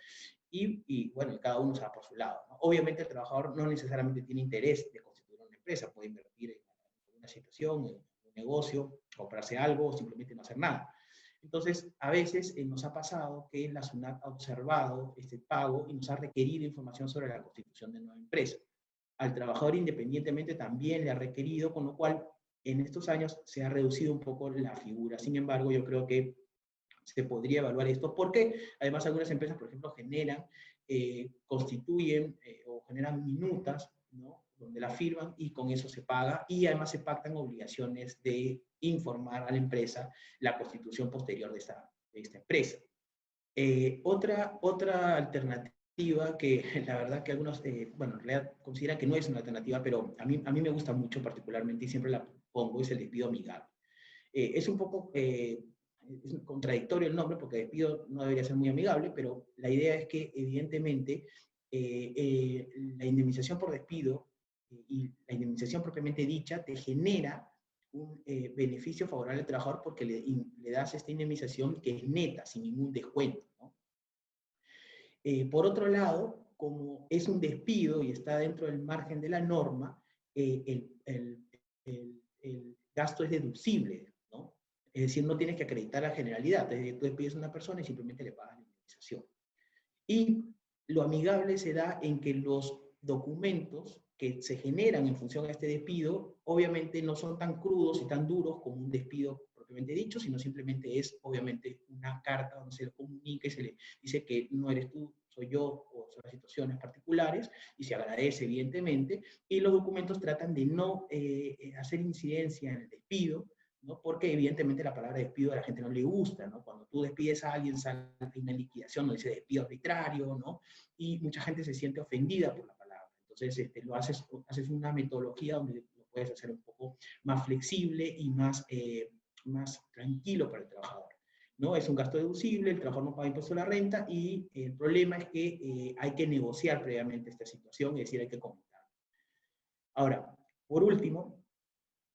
y bueno, cada uno se va por su lado, ¿no? Obviamente el trabajador no necesariamente tiene interés de constituir una empresa, puede invertir en una situación, en un negocio, comprarse algo, o simplemente no hacer nada. Entonces, a veces nos ha pasado que la SUNAT ha observado este pago y nos ha requerido información sobre la constitución de nueva empresa. Al trabajador independientemente también le ha requerido, con lo cual en estos años se ha reducido un poco la figura. Sin embargo, yo creo que se podría evaluar esto porque además algunas empresas, por ejemplo, constituyen o generan minutas, ¿no? Donde la firman y con eso se paga, y además se pactan obligaciones de informar a la empresa la constitución posterior de esta empresa. Otra alternativa que la verdad que algunos, bueno, en realidad consideran que no es una alternativa, pero a mí me gusta mucho particularmente y siempre la pongo, es el despido amigable. Es un poco es contradictorio el nombre porque despido no debería ser muy amigable, pero la idea es que evidentemente la indemnización por despido y la indemnización propiamente dicha te genera un beneficio favorable al trabajador porque le das esta indemnización que es neta, sin ningún descuento, ¿no? Por otro lado, como es un despido y está dentro del margen de la norma, el gasto es deducible, ¿no? Es decir, no tienes que acreditar la generalidad, es decir, tú despides a una persona y simplemente le pagas la indemnización. Y lo amigable se da en que los documentos que se generan en función a este despido, obviamente no son tan crudos y tan duros como un despido propiamente dicho, sino simplemente es, obviamente, una carta donde se le comunica y se le dice que no eres tú, soy yo, o son las situaciones particulares, y se agradece, evidentemente, y los documentos tratan de no hacer incidencia en el despido, ¿no? Porque evidentemente la palabra despido a la gente no le gusta, ¿no? Cuando tú despides a alguien sale una liquidación, no dice despido arbitrario, ¿no? Y mucha gente se siente ofendida por la palabra. Entonces haces una metodología donde lo puedes hacer un poco más flexible y más tranquilo para el trabajador, ¿no? Es un gasto deducible, el trabajador no paga impuesto a la renta y el problema es que hay que negociar previamente esta situación, es decir, hay que comentar. Ahora, por último,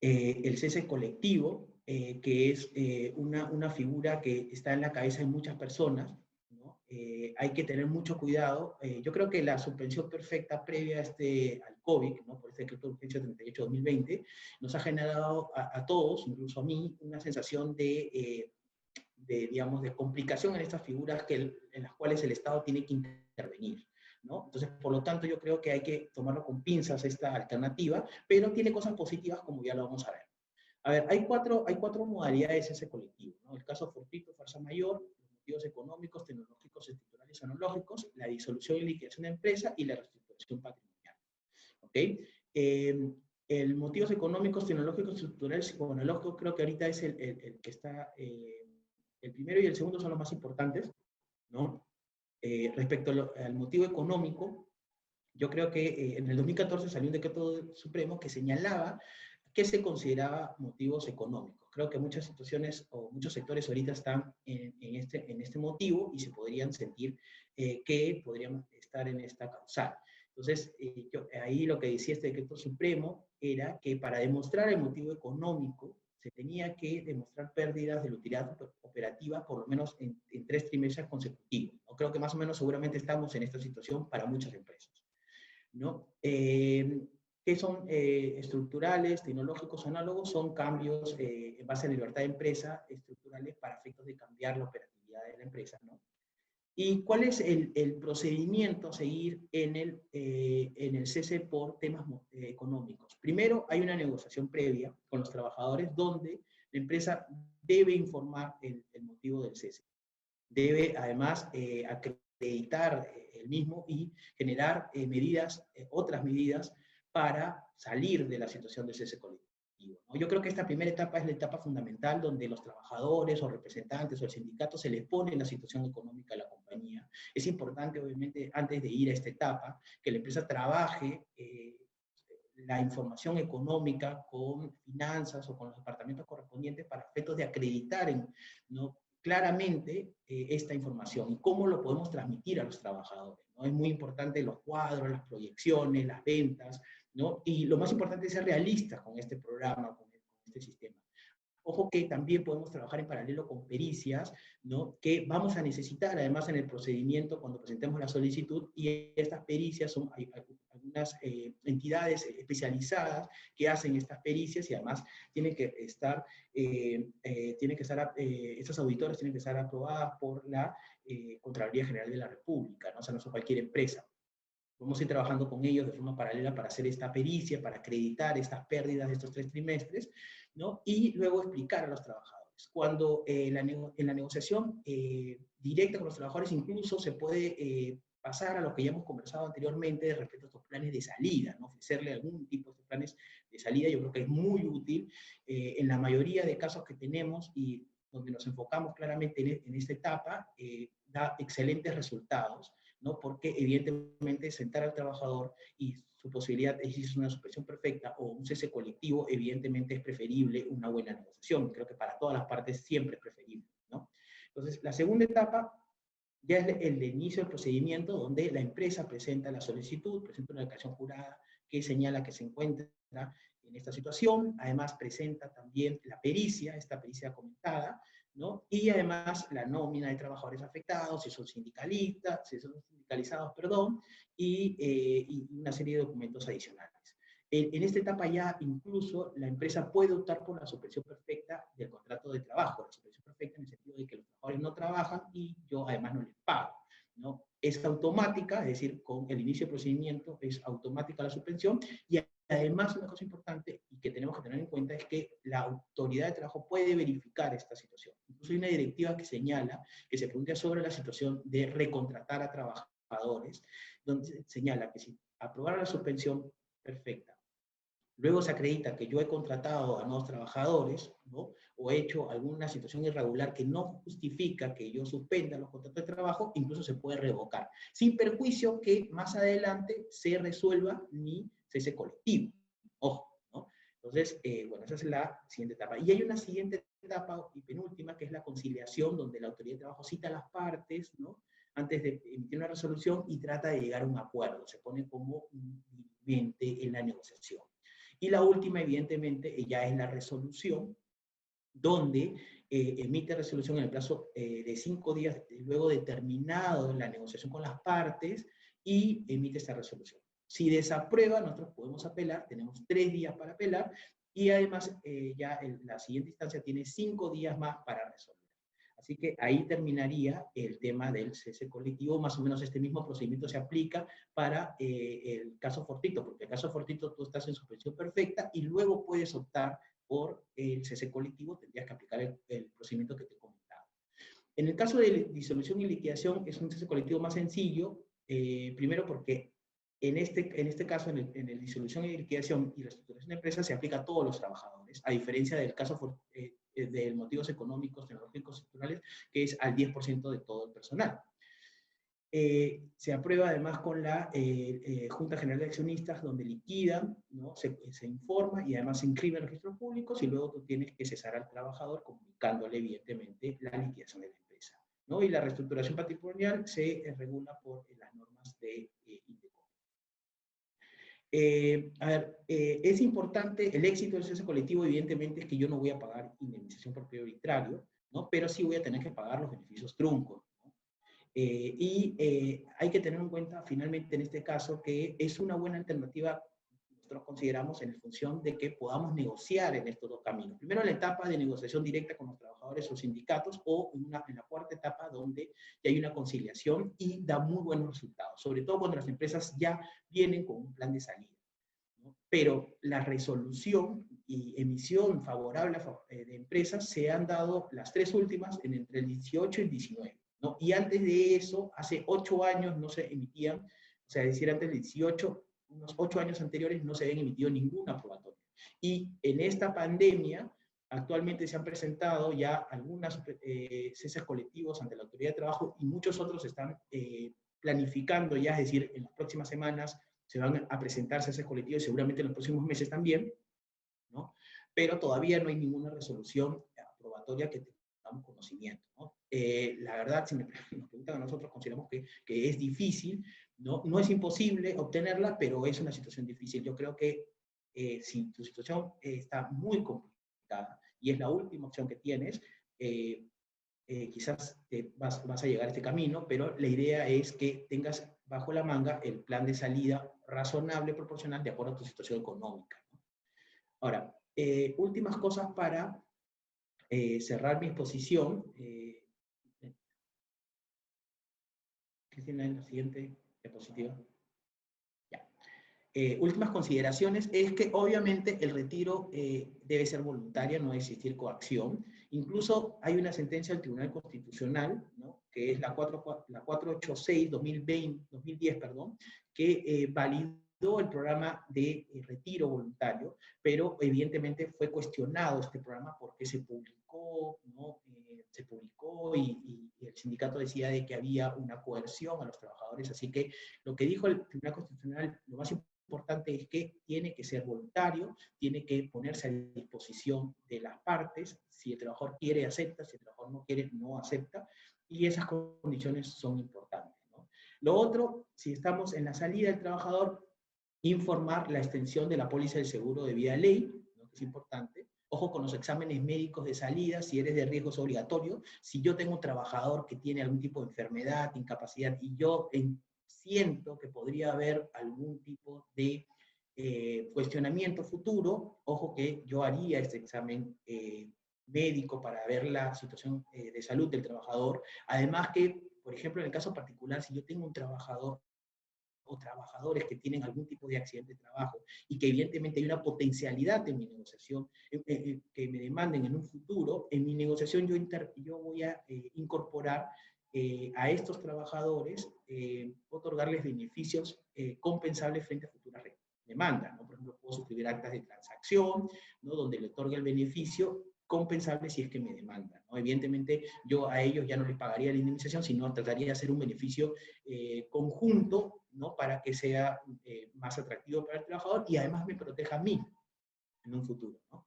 el cese colectivo, que es una figura que está en la cabeza de muchas personas, ¿no? hay que tener mucho cuidado. Yo creo que la suspensión perfecta previa al COVID, ¿no? Por este decreto de urgencia 38-2020, nos ha generado a todos, incluso a mí, una sensación digamos, de complicación en estas figuras en las cuales el Estado tiene que intervenir, ¿no? Entonces, por lo tanto, yo creo que hay que tomarlo con pinzas esta alternativa, pero tiene cosas positivas como ya lo vamos a ver. A ver, hay cuatro modalidades de ese colectivo, ¿no? El caso fortuito, fuerza mayor, los motivos económicos, tecnológicos, estructurales, sonológicos, la disolución y liquidación de empresa y la reestructuración patrimonial. ¿Ok? El motivos económicos, tecnológicos, estructurales y sonológicos creo que ahorita es el que está, el primero y el segundo son los más importantes, ¿no? Respecto al motivo económico, yo creo que en el 2014 salió un decreto supremo que señalaba que se consideraba motivos económicos. Creo que muchas situaciones o muchos sectores ahorita están en este motivo y se podrían sentir que podrían estar en esta causal. Entonces, ahí lo que decía este decreto supremo era que para demostrar el motivo económico se tenía que demostrar pérdidas de la utilidad operativa por lo menos en 3 trimestres consecutivos, ¿no? Creo que más o menos seguramente estamos en esta situación para muchas empresas, ¿no? ¿Qué son estructurales, tecnológicos, análogos? Son cambios en base a la libertad de empresa estructurales para efectos de cambiar la operatividad de la empresa, ¿no? ¿Y cuál es el procedimiento a seguir en el cese por temas económicos? Primero, hay una negociación previa con los trabajadores donde la empresa debe informar el motivo del cese. Debe, además, acreditar el mismo y generar otras medidas para salir de la situación de cese colectivo, ¿no? Yo creo que esta primera etapa es la etapa fundamental donde los trabajadores o representantes o el sindicato se les pone en la situación económica de la compañía. Es importante, obviamente, antes de ir a esta etapa, que la empresa trabaje la información económica con finanzas o con los departamentos correspondientes para efectos de acreditar ¿no? claramente esta información y cómo lo podemos transmitir a los trabajadores, ¿no? Es muy importante los cuadros, las proyecciones, las ventas, ¿no? Y lo más importante es ser realistas con este programa, con este sistema. Ojo que también podemos trabajar en paralelo con pericias, ¿no? Que vamos a necesitar además en el procedimiento cuando presentemos la solicitud, y estas pericias hay algunas entidades especializadas que hacen estas pericias y además tienen que estar, estas auditoras tienen que estar aprobadas por la Contraloría General de la República, ¿no? O sea, no son cualquier empresa. Vamos a ir trabajando con ellos de forma paralela para hacer esta pericia, para acreditar estas pérdidas de estos 3 trimestres, ¿no? Y luego explicar a los trabajadores. Cuando en la negociación directa con los trabajadores incluso se puede pasar a lo que ya hemos conversado anteriormente respecto a estos planes de salida, ¿no? Ofrecerle algún tipo de planes de salida, yo creo que es muy útil en la mayoría de casos que tenemos y donde nos enfocamos claramente en esta etapa, da excelentes resultados, ¿no? Porque evidentemente sentar al trabajador y su posibilidad de decir una suspensión perfecta o un cese colectivo, evidentemente es preferible una buena negociación. Creo que para todas las partes siempre es preferible, ¿no? Entonces, la segunda etapa ya es el de inicio del procedimiento, donde la empresa presenta la solicitud, presenta una declaración jurada que señala que se encuentra en esta situación, además presenta también la pericia, esta pericia comentada, ¿no? Y además la nómina de trabajadores afectados, si son sindicalizados, perdón, y una serie de documentos adicionales. En esta etapa ya incluso la empresa puede optar por la suspensión perfecta del contrato de trabajo, la suspensión perfecta en el sentido de que los trabajadores no trabajan y yo además no les pago, ¿no? Es automática, es decir, con el inicio del procedimiento es automática la suspensión, y además una cosa importante y que tenemos que tener en cuenta es que la autoridad de trabajo puede verificar esta situación. Incluso hay una directiva que señala, que se pronuncia sobre la situación de recontratar a trabajadores, donde señala que si aprobara la suspensión perfecta, luego se acredita que yo he contratado a nuevos trabajadores, ¿no? O he hecho alguna situación irregular que no justifica que yo suspenda los contratos de trabajo, incluso se puede revocar, sin perjuicio que más adelante se resuelva mi cese colectivo. Ojo, ¿no? Entonces, bueno, esa es la siguiente etapa. Y hay una siguiente etapa y penúltima, que es la conciliación, donde la autoridad de trabajo cita a las partes, ¿no? Antes de emitir una resolución y trata de llegar a un acuerdo. Se pone como un dirigente en la negociación. Y la última, evidentemente, ya es la resolución, donde emite resolución en el plazo de 5 días, luego de terminado la negociación con las partes, y emite esta resolución. Si desaprueba, nosotros podemos apelar, tenemos 3 días para apelar, y además la siguiente instancia tiene 5 días más para resolver. Así que ahí terminaría el tema del cese colectivo. Más o menos este mismo procedimiento se aplica para el caso fortuito, porque el caso fortuito tú estás en suspensión perfecta y luego puedes optar por el cese colectivo, tendrías que aplicar el procedimiento que te comentaba. En el caso de disolución y liquidación es un cese colectivo más sencillo, primero porque en este caso, en el disolución y liquidación y reestructuración de empresas se aplica a todos los trabajadores, a diferencia del caso de motivos económicos, tecnológicos, estructurales, que es al 10% de todo el personal. Se aprueba además con la Junta General de Accionistas, donde liquidan, ¿no? Se informa y además se inscribe en registros públicos, y luego tú tienes que cesar al trabajador comunicándole evidentemente la liquidación de la empresa, ¿no? Y la reestructuración patrimonial se regula por las normas de Indecopi. Es importante, el éxito del cese colectivo evidentemente es que yo no voy a pagar indemnización por periodo arbitrario, ¿no? Pero sí voy a tener que pagar los beneficios truncos. Hay que tener en cuenta finalmente en este caso que es una buena alternativa, nosotros consideramos, en función de que podamos negociar en estos dos caminos. Primero en la etapa de negociación directa con los trabajadores o sindicatos, o en la cuarta etapa donde ya hay una conciliación y da muy buenos resultados, sobre todo cuando las empresas ya vienen con un plan de salida, ¿no? Pero la resolución y emisión favorable de empresas se han dado las 3 últimas entre el 18 y el 19. ¿No? Y antes de eso, hace 8 años no se emitían, o sea, es decir, antes del 18, unos 8 años anteriores no se habían emitido ninguna probatoria. Y en esta pandemia, actualmente se han presentado ya algunas ceses colectivos ante la Autoridad de Trabajo, y muchos otros están planificando ya, es decir, en las próximas semanas se van a presentar ceses colectivos, seguramente en los próximos meses también, ¿no? Pero todavía no hay ninguna resolución aprobatoria que tengamos conocimiento, ¿no? La verdad, si nos preguntan a nosotros, consideramos que es difícil, ¿no? No es imposible obtenerla, pero es una situación difícil. Yo creo que si tu situación está muy complicada y es la última opción que tienes, quizás vas a llegar a este camino, pero la idea es que tengas bajo la manga el plan de salida razonable, proporcional, de acuerdo a tu situación económica, ¿no? Ahora, últimas cosas para cerrar mi exposición. Cristina, en la siguiente diapositiva. Ya. Últimas consideraciones es que obviamente el retiro debe ser voluntario, no existir coacción. Incluso hay una sentencia del Tribunal Constitucional, ¿no? Que es la 486-2010, perdón, que validó el programa de retiro voluntario, pero evidentemente fue cuestionado este programa porque se publicó, ¿no? Se publicó y el sindicato decía de que había una coerción a los trabajadores. Así que lo que dijo el Tribunal Constitucional, lo más importante es que tiene que ser voluntario, tiene que ponerse a disposición de las partes. Si el trabajador quiere, acepta; si el trabajador no quiere, no acepta, y esas condiciones son importantes, ¿no? Lo otro, si estamos en la salida del trabajador, informar la extensión de la póliza del seguro de vida ley, ¿no? Que es importante. Ojo con los exámenes médicos de salida, si eres de riesgo es obligatorio. Si yo tengo un trabajador que tiene algún tipo de enfermedad, incapacidad, y yo siento que podría haber algún tipo de cuestionamiento futuro, ojo que yo haría este examen médico para ver la situación de salud del trabajador. Además que, por ejemplo, en el caso particular, si yo tengo un trabajador o trabajadores que tienen algún tipo de accidente de trabajo y que evidentemente hay una potencialidad en mi negociación, que me demanden en un futuro, en mi negociación yo voy a incorporar a estos trabajadores, otorgarles beneficios compensables frente a futuras demandas, ¿no? Por ejemplo, puedo suscribir actas de transacción, ¿no? Donde le otorgue el beneficio compensable si es que me demandan, ¿no? Evidentemente, yo a ellos ya no les pagaría la indemnización, sino trataría de hacer un beneficio conjunto, ¿no? Para que sea más atractivo para el trabajador y además me proteja a mí en un futuro, ¿no?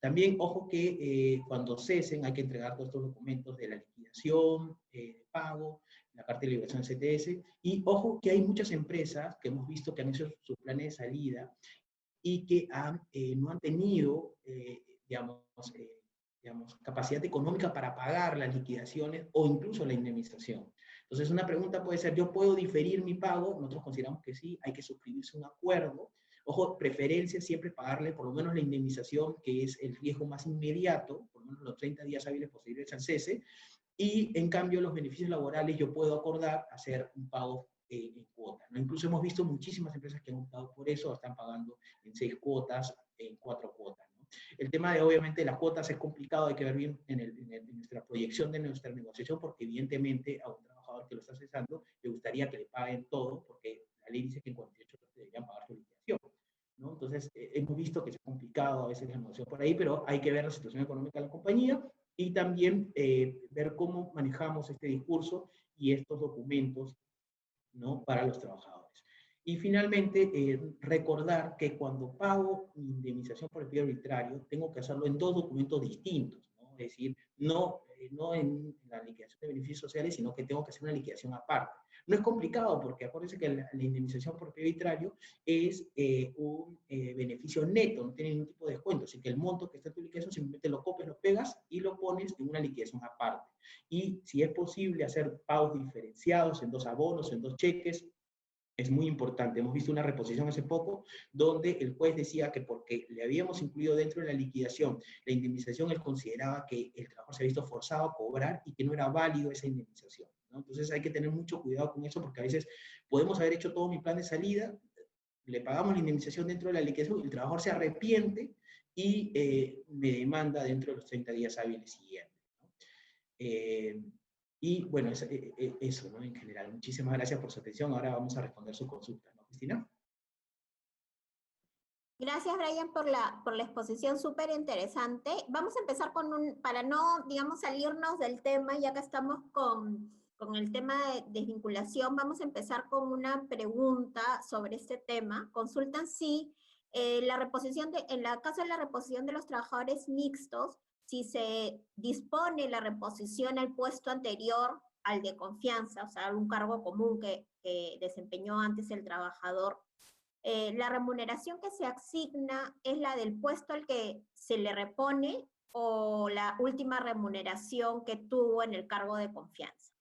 También, ojo que cuando cesen hay que entregar todos estos documentos de la liquidación, de pago, la carta de liberación del CTS, y ojo que hay muchas empresas que hemos visto que han hecho sus planes de salida y que no han tenido, digamos, digamos, capacidad económica para pagar las liquidaciones o incluso la indemnización. Entonces, una pregunta puede ser, ¿yo puedo diferir mi pago? Nosotros consideramos que sí, hay que suscribirse a un acuerdo. Ojo, preferencia siempre pagarle por lo menos la indemnización, que es el riesgo más inmediato, por lo menos los 30 días hábiles posteriores al cese, y en cambio los beneficios laborales yo puedo acordar hacer un pago en cuotas, ¿no? Incluso hemos visto muchísimas empresas que han optado por eso, están pagando en 6 cuotas, en 4 cuotas, ¿no? El tema de, obviamente, las cuotas es complicado, hay que ver bien en nuestra proyección de nuestra negociación, porque evidentemente a un trabajador que lo está cesando le gustaría que le paguen todo, porque la ley dice que en 48 horas deberían pagar su liquidación, ¿no? Entonces, hemos visto que es complicado a veces la negociación por ahí, pero hay que ver la situación económica de la compañía y también ver cómo manejamos este discurso y estos documentos, ¿no?, para los trabajadores. Y finalmente, recordar que cuando pago mi indemnización por el despido arbitrario, tengo que hacerlo en 2 documentos distintos, ¿no? Es decir, no en la liquidación de beneficios sociales, sino que tengo que hacer una liquidación aparte. No es complicado, porque acuérdense que la indemnización por despido arbitrario es un beneficio neto, no tiene ningún tipo de descuento, así que el monto que está en tu liquidación simplemente lo copias, lo pegas y lo pones en una liquidación aparte. Y si es posible hacer pagos diferenciados en 2 abonos, en 2 cheques, es muy importante. Hemos visto una reposición hace poco donde el juez decía que porque le habíamos incluido dentro de la liquidación la indemnización, él consideraba que el trabajador se había visto forzado a cobrar y que no era válido esa indemnización, ¿no? Entonces hay que tener mucho cuidado con eso, porque a veces podemos haber hecho todo mi plan de salida, le pagamos la indemnización dentro de la liquidación, el trabajador se arrepiente y me demanda dentro de los 30 días hábiles siguientes, ¿no? Y bueno, eso, ¿no?, en general. Muchísimas gracias por su atención. Ahora vamos a responder su consulta, ¿no, Cristina? Gracias, Brian, por la exposición súper interesante. Vamos a empezar para no, digamos, salirnos del tema, ya que estamos con el tema de desvinculación, vamos a empezar con una pregunta sobre este tema. Consultan si la reposición en el caso de la reposición de los trabajadores mixtos, si se dispone la reposición al puesto anterior al de confianza, o sea, algún cargo común que desempeñó antes el trabajador, la remuneración que se asigna es la del puesto al que se le repone o la última remuneración que tuvo en el cargo de confianza.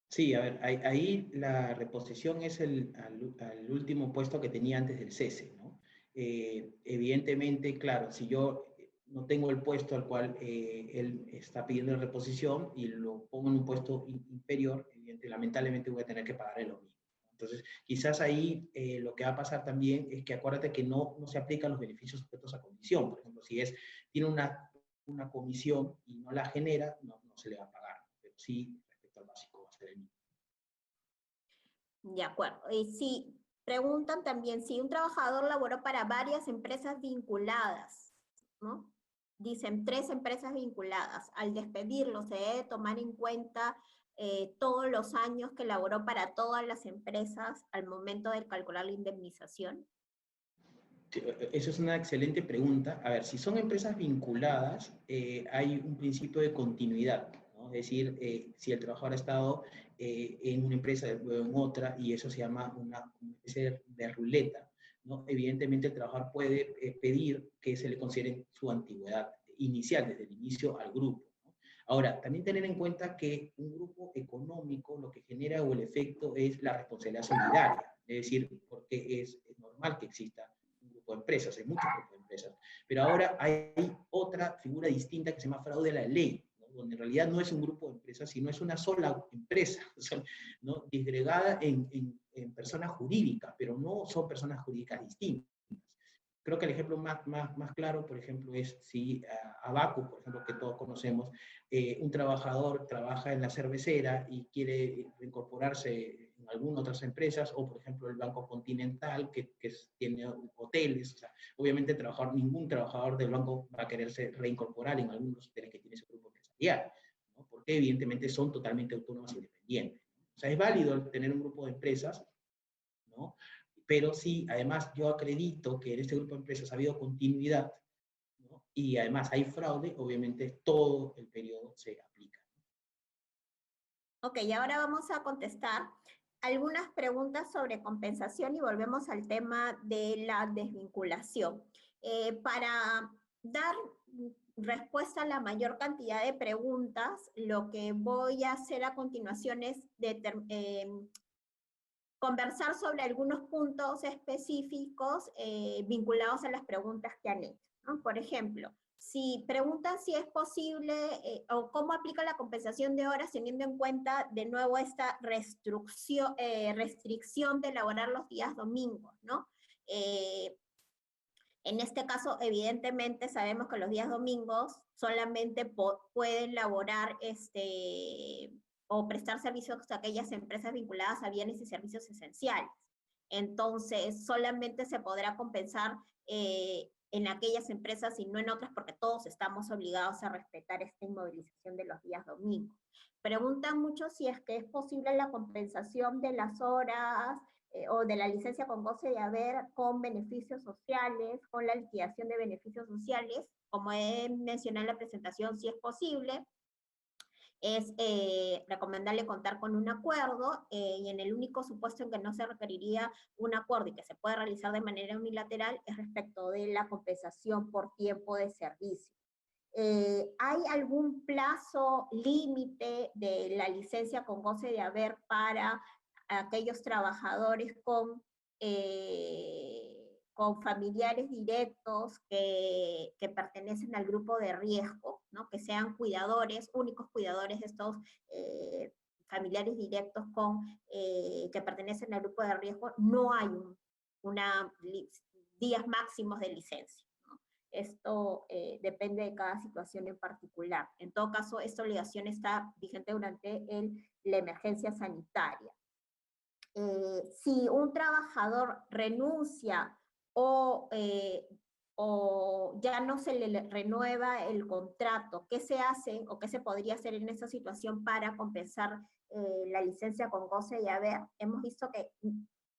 Sí, a ver, ahí la reposición es al último puesto que tenía antes del cese, ¿no? Evidentemente, claro, si yo no tengo el puesto al cual él está pidiendo la reposición y lo pongo en un puesto inferior, lamentablemente voy a tener que pagarle lo mismo. Entonces, quizás ahí lo que va a pasar también es que acuérdate que no se aplican los beneficios sujetos a condición. Por ejemplo, si tiene una comisión y no la genera, no se le va a pagar, pero sí, respecto al básico va a ser el mismo. De acuerdo. Y si preguntan también si un trabajador laboró para varias empresas vinculadas, ¿no? Dicen 3 empresas vinculadas. Al despedirlo, ¿se debe tomar en cuenta todos los años que laboró para todas las empresas al momento de calcular la indemnización? Eso es una excelente pregunta. A ver, si son empresas vinculadas, hay un principio de continuidad, ¿no? Es decir, si el trabajador ha estado en una empresa, luego en otra, y eso se llama una especie de ruleta, ¿no? Evidentemente el trabajador puede pedir que se le considere su antigüedad inicial, desde el inicio al grupo, ¿no? Ahora, también tener en cuenta que un grupo económico lo que genera o el efecto es la responsabilidad solidaria, es decir, porque es normal que exista de empresas, hay muchos grupos de empresas, pero ahora hay otra figura distinta que se llama fraude a la ley, ¿no?, donde en realidad no es un grupo de empresas, sino es una sola empresa, ¿no?, disgregada en personas jurídicas, pero no son personas jurídicas distintas. Creo que el ejemplo más claro, por ejemplo, es si Abacus, por ejemplo, que todos conocemos, un trabajador trabaja en la cervecera y quiere reincorporarse en algunas otras empresas, o por ejemplo el Banco Continental, que tiene hoteles. O sea, obviamente ningún trabajador del banco va a quererse reincorporar en algunos hoteles que tiene ese grupo empresarial, ¿no?, porque evidentemente son totalmente autónomos e independientes, ¿no? O sea, es válido tener un grupo de empresas, ¿no?, pero sí, además yo acredito que en este grupo de empresas ha habido continuidad, ¿no?, y además hay fraude, obviamente todo el periodo se aplica. Ok, y ahora vamos a contestar algunas preguntas sobre compensación y volvemos al tema de la desvinculación. Para dar, respuesta a la mayor cantidad de preguntas, lo que voy a hacer a continuación es conversar sobre algunos puntos específicos vinculados a las preguntas que han hecho, ¿no? Por ejemplo, si preguntan si es posible o cómo aplica la compensación de horas teniendo en cuenta de nuevo esta restricción de elaborar los días domingos, ¿no? En este caso, evidentemente, sabemos que los días domingos solamente pueden laborar o prestar servicios a aquellas empresas vinculadas a bienes y servicios esenciales. Entonces, solamente se podrá compensar en aquellas empresas y no en otras, porque todos estamos obligados a respetar esta inmovilización de los días domingos. Preguntan mucho si es que es posible la compensación de las horas o de la licencia con goce de haber con beneficios sociales, con la liquidación de beneficios sociales. Como he mencionado en la presentación, si es posible, es recomendable contar con un acuerdo y en el único supuesto en que no se requeriría un acuerdo y que se puede realizar de manera unilateral es respecto de la compensación por tiempo de servicio. ¿Hay algún plazo límite de la licencia con goce de haber para aquellos trabajadores con familiares directos que pertenecen al grupo de riesgo, ¿no? Que sean cuidadores, únicos cuidadores de estos familiares directos que pertenecen al grupo de riesgo? No hay días máximos de licencia. Esto depende de cada situación en particular. En todo caso, esta obligación está vigente durante la emergencia sanitaria. Si un trabajador renuncia o ya no se le renueva el contrato, ¿qué se hace o qué se podría hacer en esa situación para compensar la licencia con goce de haber? Hemos visto que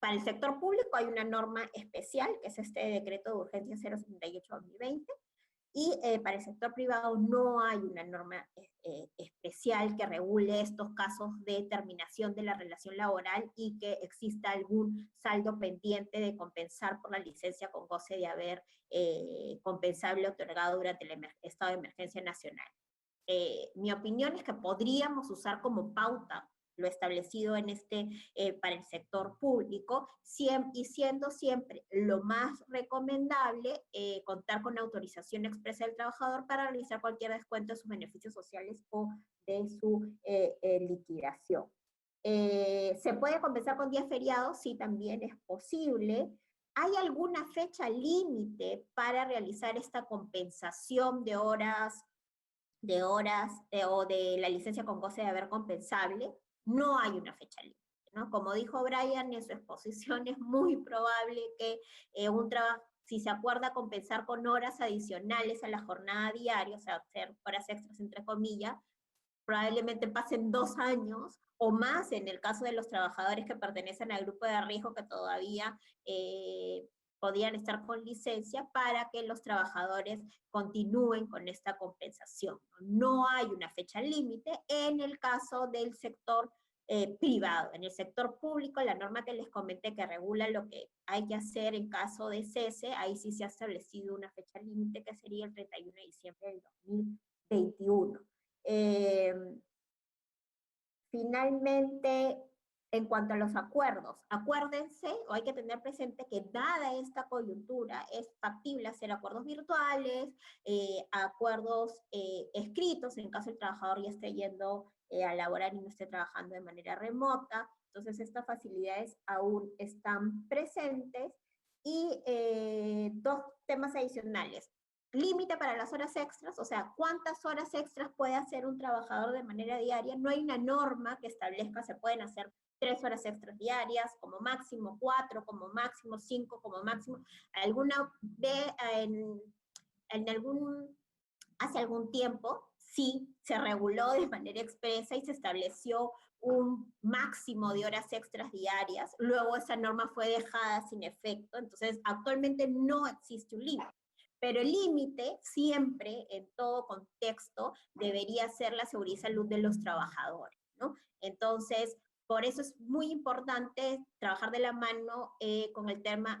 para el sector público hay una norma especial, que es este decreto de urgencia 078/2020, y para el sector privado no hay una norma especial que regule estos casos de terminación de la relación laboral y que exista algún saldo pendiente de compensar por la licencia con goce de haber compensable otorgado durante el estado de emergencia nacional. Mi opinión es que podríamos usar como pauta lo establecido en para el sector público, y siendo siempre lo más recomendable contar con autorización expresa del trabajador para realizar cualquier descuento de sus beneficios sociales o de su liquidación. ¿Se puede compensar con días feriados? Sí, también es posible. ¿Hay alguna fecha límite para realizar esta compensación de horas o de la licencia con goce de haber compensable? No hay una fecha límite, ¿no? Como dijo Brian en su exposición, es muy probable que si se acuerda compensar con horas adicionales a la jornada diaria, o sea, hacer horas extras entre comillas, probablemente pasen 2 años o más en el caso de los trabajadores que pertenecen al grupo de riesgo que todavía podían estar con licencia, para que los trabajadores continúen con esta compensación. No hay una fecha límite en el caso del sector privado. En el sector público, la norma que les comenté que regula lo que hay que hacer en caso de cese, ahí sí se ha establecido una fecha límite que sería el 31 de diciembre del 2021. Finalmente, en cuanto a los acuerdos, acuérdense, o hay que tener presente que dada esta coyuntura es factible hacer acuerdos virtuales, acuerdos escritos, en caso el trabajador ya esté yendo a laborar y no esté trabajando de manera remota. Entonces estas facilidades aún están presentes. Y 2 temas adicionales. Límite para las horas extras, o sea, ¿cuántas horas extras puede hacer un trabajador de manera diaria? No hay una norma que establezca, se pueden hacer 3 horas extras diarias, como máximo 4, como máximo 5, como máximo. Alguna vez, hace algún tiempo, sí se reguló de manera expresa y se estableció un máximo de horas extras diarias. Luego esa norma fue dejada sin efecto, entonces actualmente no existe un límite. Pero el límite siempre, en todo contexto, debería ser la seguridad y salud de los trabajadores, ¿no? Entonces, Por eso es muy importante trabajar de la mano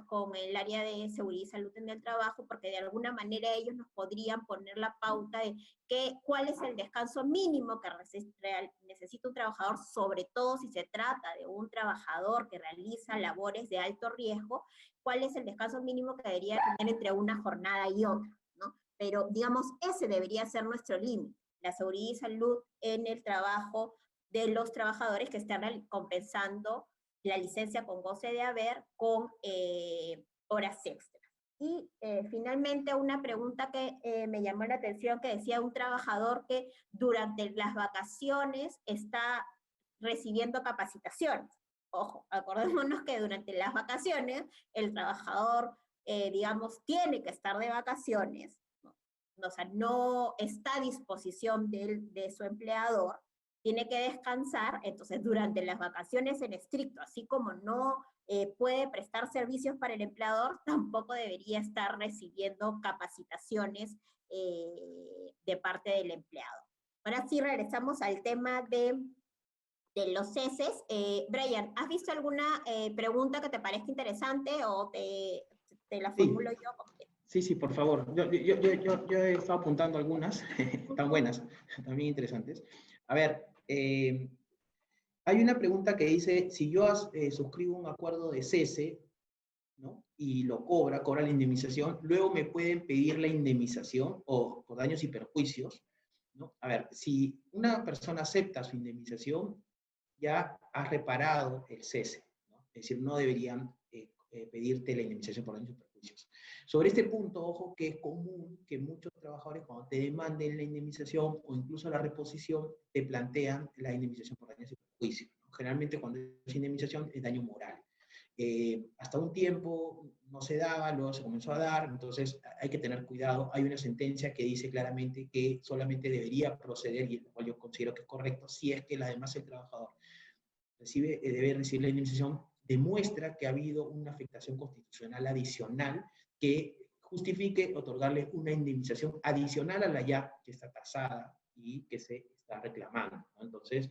con el área de seguridad y salud en el trabajo, porque de alguna manera ellos nos podrían poner la pauta de cuál es el descanso mínimo que necesita un trabajador, sobre todo si se trata de un trabajador que realiza labores de alto riesgo, cuál es el descanso mínimo que debería tener entre una jornada y otra, ¿no? Pero, digamos, ese debería ser nuestro límite, la seguridad y salud en el trabajo de los trabajadores que están compensando la licencia con goce de haber con horas extras. Y finalmente una pregunta que me llamó la atención, que decía un trabajador que durante las vacaciones está recibiendo capacitaciones. Ojo, acordémonos que durante las vacaciones el trabajador, digamos, tiene que estar de vacaciones, ¿no? O sea, no está a disposición de su empleador, tiene que descansar. Entonces durante las vacaciones en estricto, así como no puede prestar servicios para el empleador, tampoco debería estar recibiendo capacitaciones de parte del empleado. Ahora sí regresamos al tema de los ceses. Brian, ¿has visto alguna pregunta que te parezca interesante o te la formulo Sí, yo? sí, sí, por favor. Yo he estado apuntando algunas, tan buenas, también interesantes. A ver, hay una pregunta que dice, si yo suscribo un acuerdo de cese, ¿no? Y lo cobra la indemnización, luego me pueden pedir la indemnización o por daños y perjuicios, ¿no? A ver, si una persona acepta su indemnización, ya ha reparado el cese, ¿no? Es decir, no deberían pedirte la indemnización por daños y perjuicios. Sobre este punto, ojo que es común que muchos trabajadores cuando te demanden la indemnización o incluso la reposición, te plantean la indemnización por daños y perjuicios, ¿no? Generalmente cuando es indemnización es daño moral. Hasta un tiempo no se daba, luego se comenzó a dar, entonces hay que tener cuidado. Hay una sentencia que dice claramente que solamente debería proceder, y lo cual yo considero que es correcto, si es que además el trabajador debe recibir la indemnización, demuestra que ha habido una afectación constitucional adicional que justifique otorgarle una indemnización adicional a la ya que está tasada y que se está reclamando, ¿no? Entonces,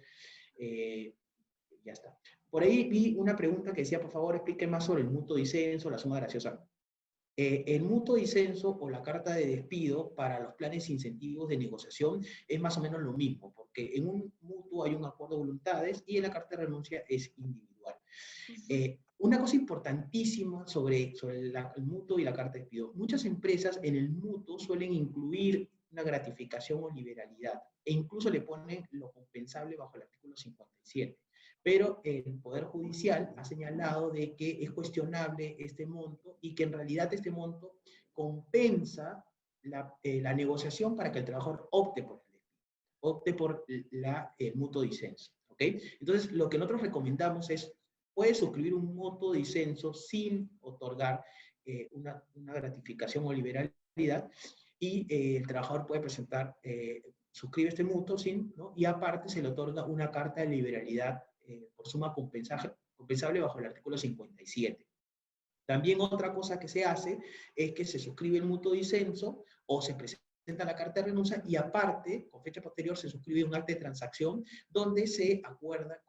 ya está. Por ahí vi una pregunta que decía, por favor, explique más sobre el mutuo disenso, la suma graciosa. El mutuo disenso o la carta de despido para los planes incentivos de negociación es más o menos lo mismo, porque en un mutuo hay un acuerdo de voluntades y en la carta de renuncia es individual. Una cosa importantísima sobre el mutuo y la carta de despido. Muchas empresas en el mutuo suelen incluir una gratificación o liberalidad e incluso le ponen lo compensable bajo el artículo 57. Pero el Poder Judicial ha señalado de que es cuestionable este monto y que en realidad este monto compensa la negociación para que el trabajador opte por el mutuo disenso. ¿Okay? Entonces, lo que nosotros recomendamos es, puede suscribir un mutuo disenso sin otorgar una gratificación o liberalidad y el trabajador puede presentar, suscribe este mutuo sin, ¿no? Y aparte se le otorga una carta de liberalidad por suma compensable bajo el artículo 57. También otra cosa que se hace es que se suscribe el mutuo disenso o se presenta la carta de renuncia y aparte, con fecha posterior, se suscribe un acta de transacción donde se acuerda,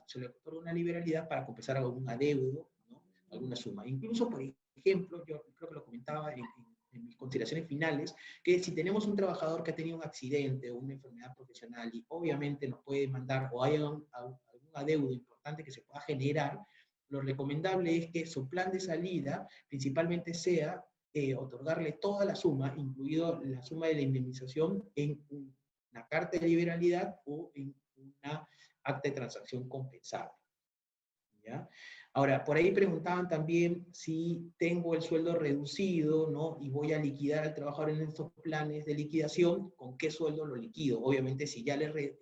se le otorga una liberalidad para compensar algún adeudo, ¿no? Alguna suma. Incluso, por ejemplo, yo creo que lo comentaba en mis consideraciones finales, que si tenemos un trabajador que ha tenido un accidente o una enfermedad profesional y obviamente nos puede mandar o hay algún adeudo importante que se pueda generar, lo recomendable es que su plan de salida principalmente sea otorgarle toda la suma, incluido la suma de la indemnización, en una carta de liberalidad o en una acta de transacción compensable. ¿Ya? Ahora, por ahí preguntaban también si tengo el sueldo reducido, ¿no? Y voy a liquidar al trabajador en estos planes de liquidación, ¿con qué sueldo lo liquido? Obviamente, si ya le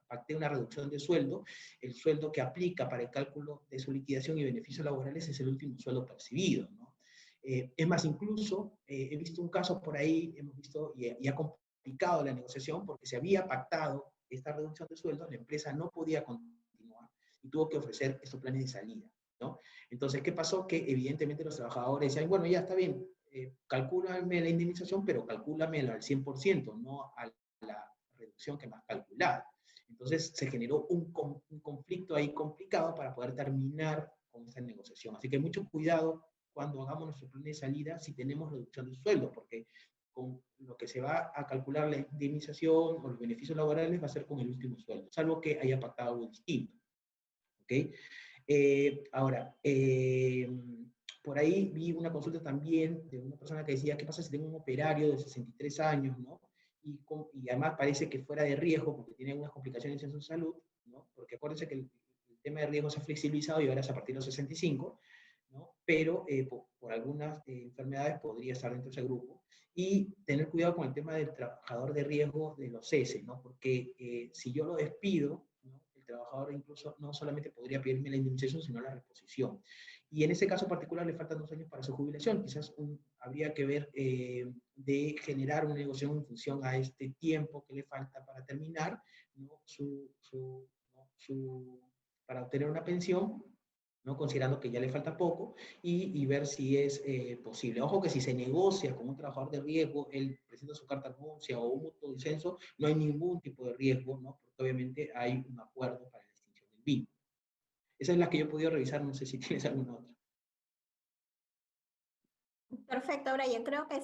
pacté una reducción de sueldo, el sueldo que aplica para el cálculo de su liquidación y beneficios laborales es el último sueldo percibido, ¿no? Es más, incluso he visto un caso por ahí, hemos visto, y ha complicado la negociación porque se había pactado esta reducción de sueldo, la empresa no podía continuar y tuvo que ofrecer estos planes de salida, ¿no? Entonces, ¿qué pasó? Que evidentemente los trabajadores decían, bueno, ya está bien, calcúlame la indemnización, pero calcúlamela al 100%, no a la reducción que me has calculado. Entonces se generó un conflicto ahí complicado para poder terminar con esta negociación. Así que mucho cuidado cuando hagamos nuestro plan de salida si tenemos reducción de sueldo, porque con lo que se va a calcular la indemnización o los beneficios laborales va a ser con el último sueldo, salvo que haya pactado algo distinto. ¿Okay? Ahora, por ahí vi una consulta también de una persona que decía, ¿qué pasa si tengo un operario de 63 años, ¿no? Y además parece que fuera de riesgo porque tiene algunas complicaciones en su salud, ¿no? Porque acuérdense que el tema de riesgo se ha flexibilizado y ahora es a partir de los 65, ¿no? Pero por algunas enfermedades podría estar dentro de ese grupo. Y tener cuidado con el tema del trabajador de riesgo de los CESE, ¿no? Porque si yo lo despido, ¿no? El trabajador incluso no solamente podría pedirme la indemnización, sino la reposición. Y en ese caso particular le faltan 2 años para su jubilación. Quizás habría que ver de generar una negociación en función a este tiempo que le falta para terminar, ¿no? Para obtener una pensión, ¿no? Considerando que ya le falta poco, y ver si es posible. Ojo que si se negocia con un trabajador de riesgo, él presenta su carta de renuncia o un mutuo disenso, no hay ningún tipo de riesgo, ¿no? Porque obviamente hay un acuerdo para la extinción del vínculo. Esa es la que yo he podido revisar, no sé si tienes alguna otra. Perfecto, Brian. Creo que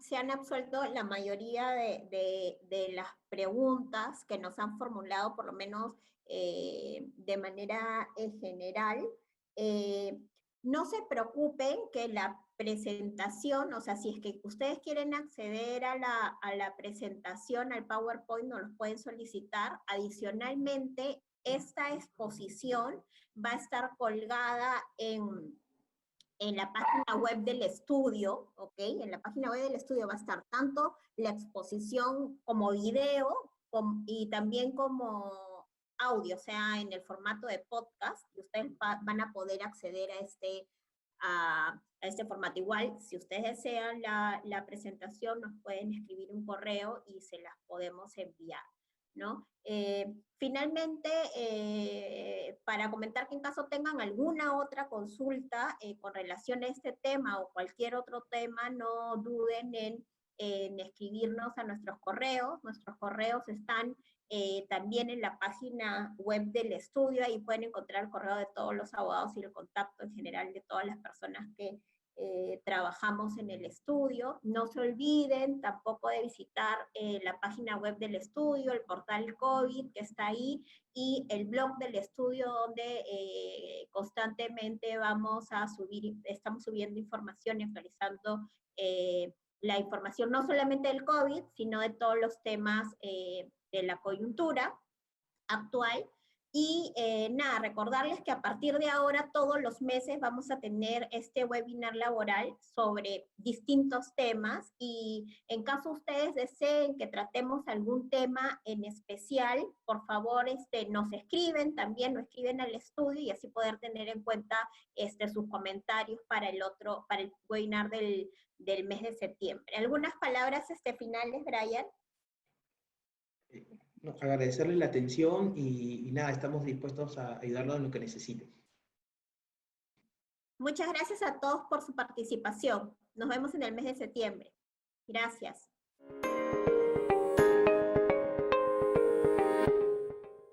se han absuelto la mayoría de las preguntas que nos han formulado, por lo menos de manera general. No se preocupen que la presentación, o sea, si es que ustedes quieren acceder a la presentación, al PowerPoint, nos los pueden solicitar. Adicionalmente, esta exposición va a estar colgada en la página web del estudio, ¿ok? En la página web del estudio va a estar tanto la exposición como video y también como audio, o sea, en el formato de podcast, y ustedes van a poder acceder a este formato. Igual, si ustedes desean la presentación, nos pueden escribir un correo y se las podemos enviar, ¿no? Finalmente, para comentar que en caso tengan alguna otra consulta con relación a este tema o cualquier otro tema, no duden en escribirnos a nuestros correos. Nuestros correos están también en la página web del estudio, ahí pueden encontrar el correo de todos los abogados y el contacto en general de todas las personas que trabajamos en el estudio. No se olviden tampoco de visitar la página web del estudio, el portal COVID que está ahí, y el blog del estudio donde constantemente estamos subiendo información y actualizando la información no solamente del COVID, sino de todos los temas de la coyuntura actual. Y nada, recordarles que a partir de ahora, todos los meses vamos a tener este webinar laboral sobre distintos temas, y en caso ustedes deseen que tratemos algún tema en especial, por favor nos escriben, también nos escriben al estudio, y así poder tener en cuenta sus comentarios para el webinar del mes de septiembre. ¿Algunas palabras finales, Brian? No, agradecerle la atención y nada, estamos dispuestos a ayudarlo en lo que necesite. Muchas gracias a todos por su participación. Nos vemos en el mes de septiembre. Gracias.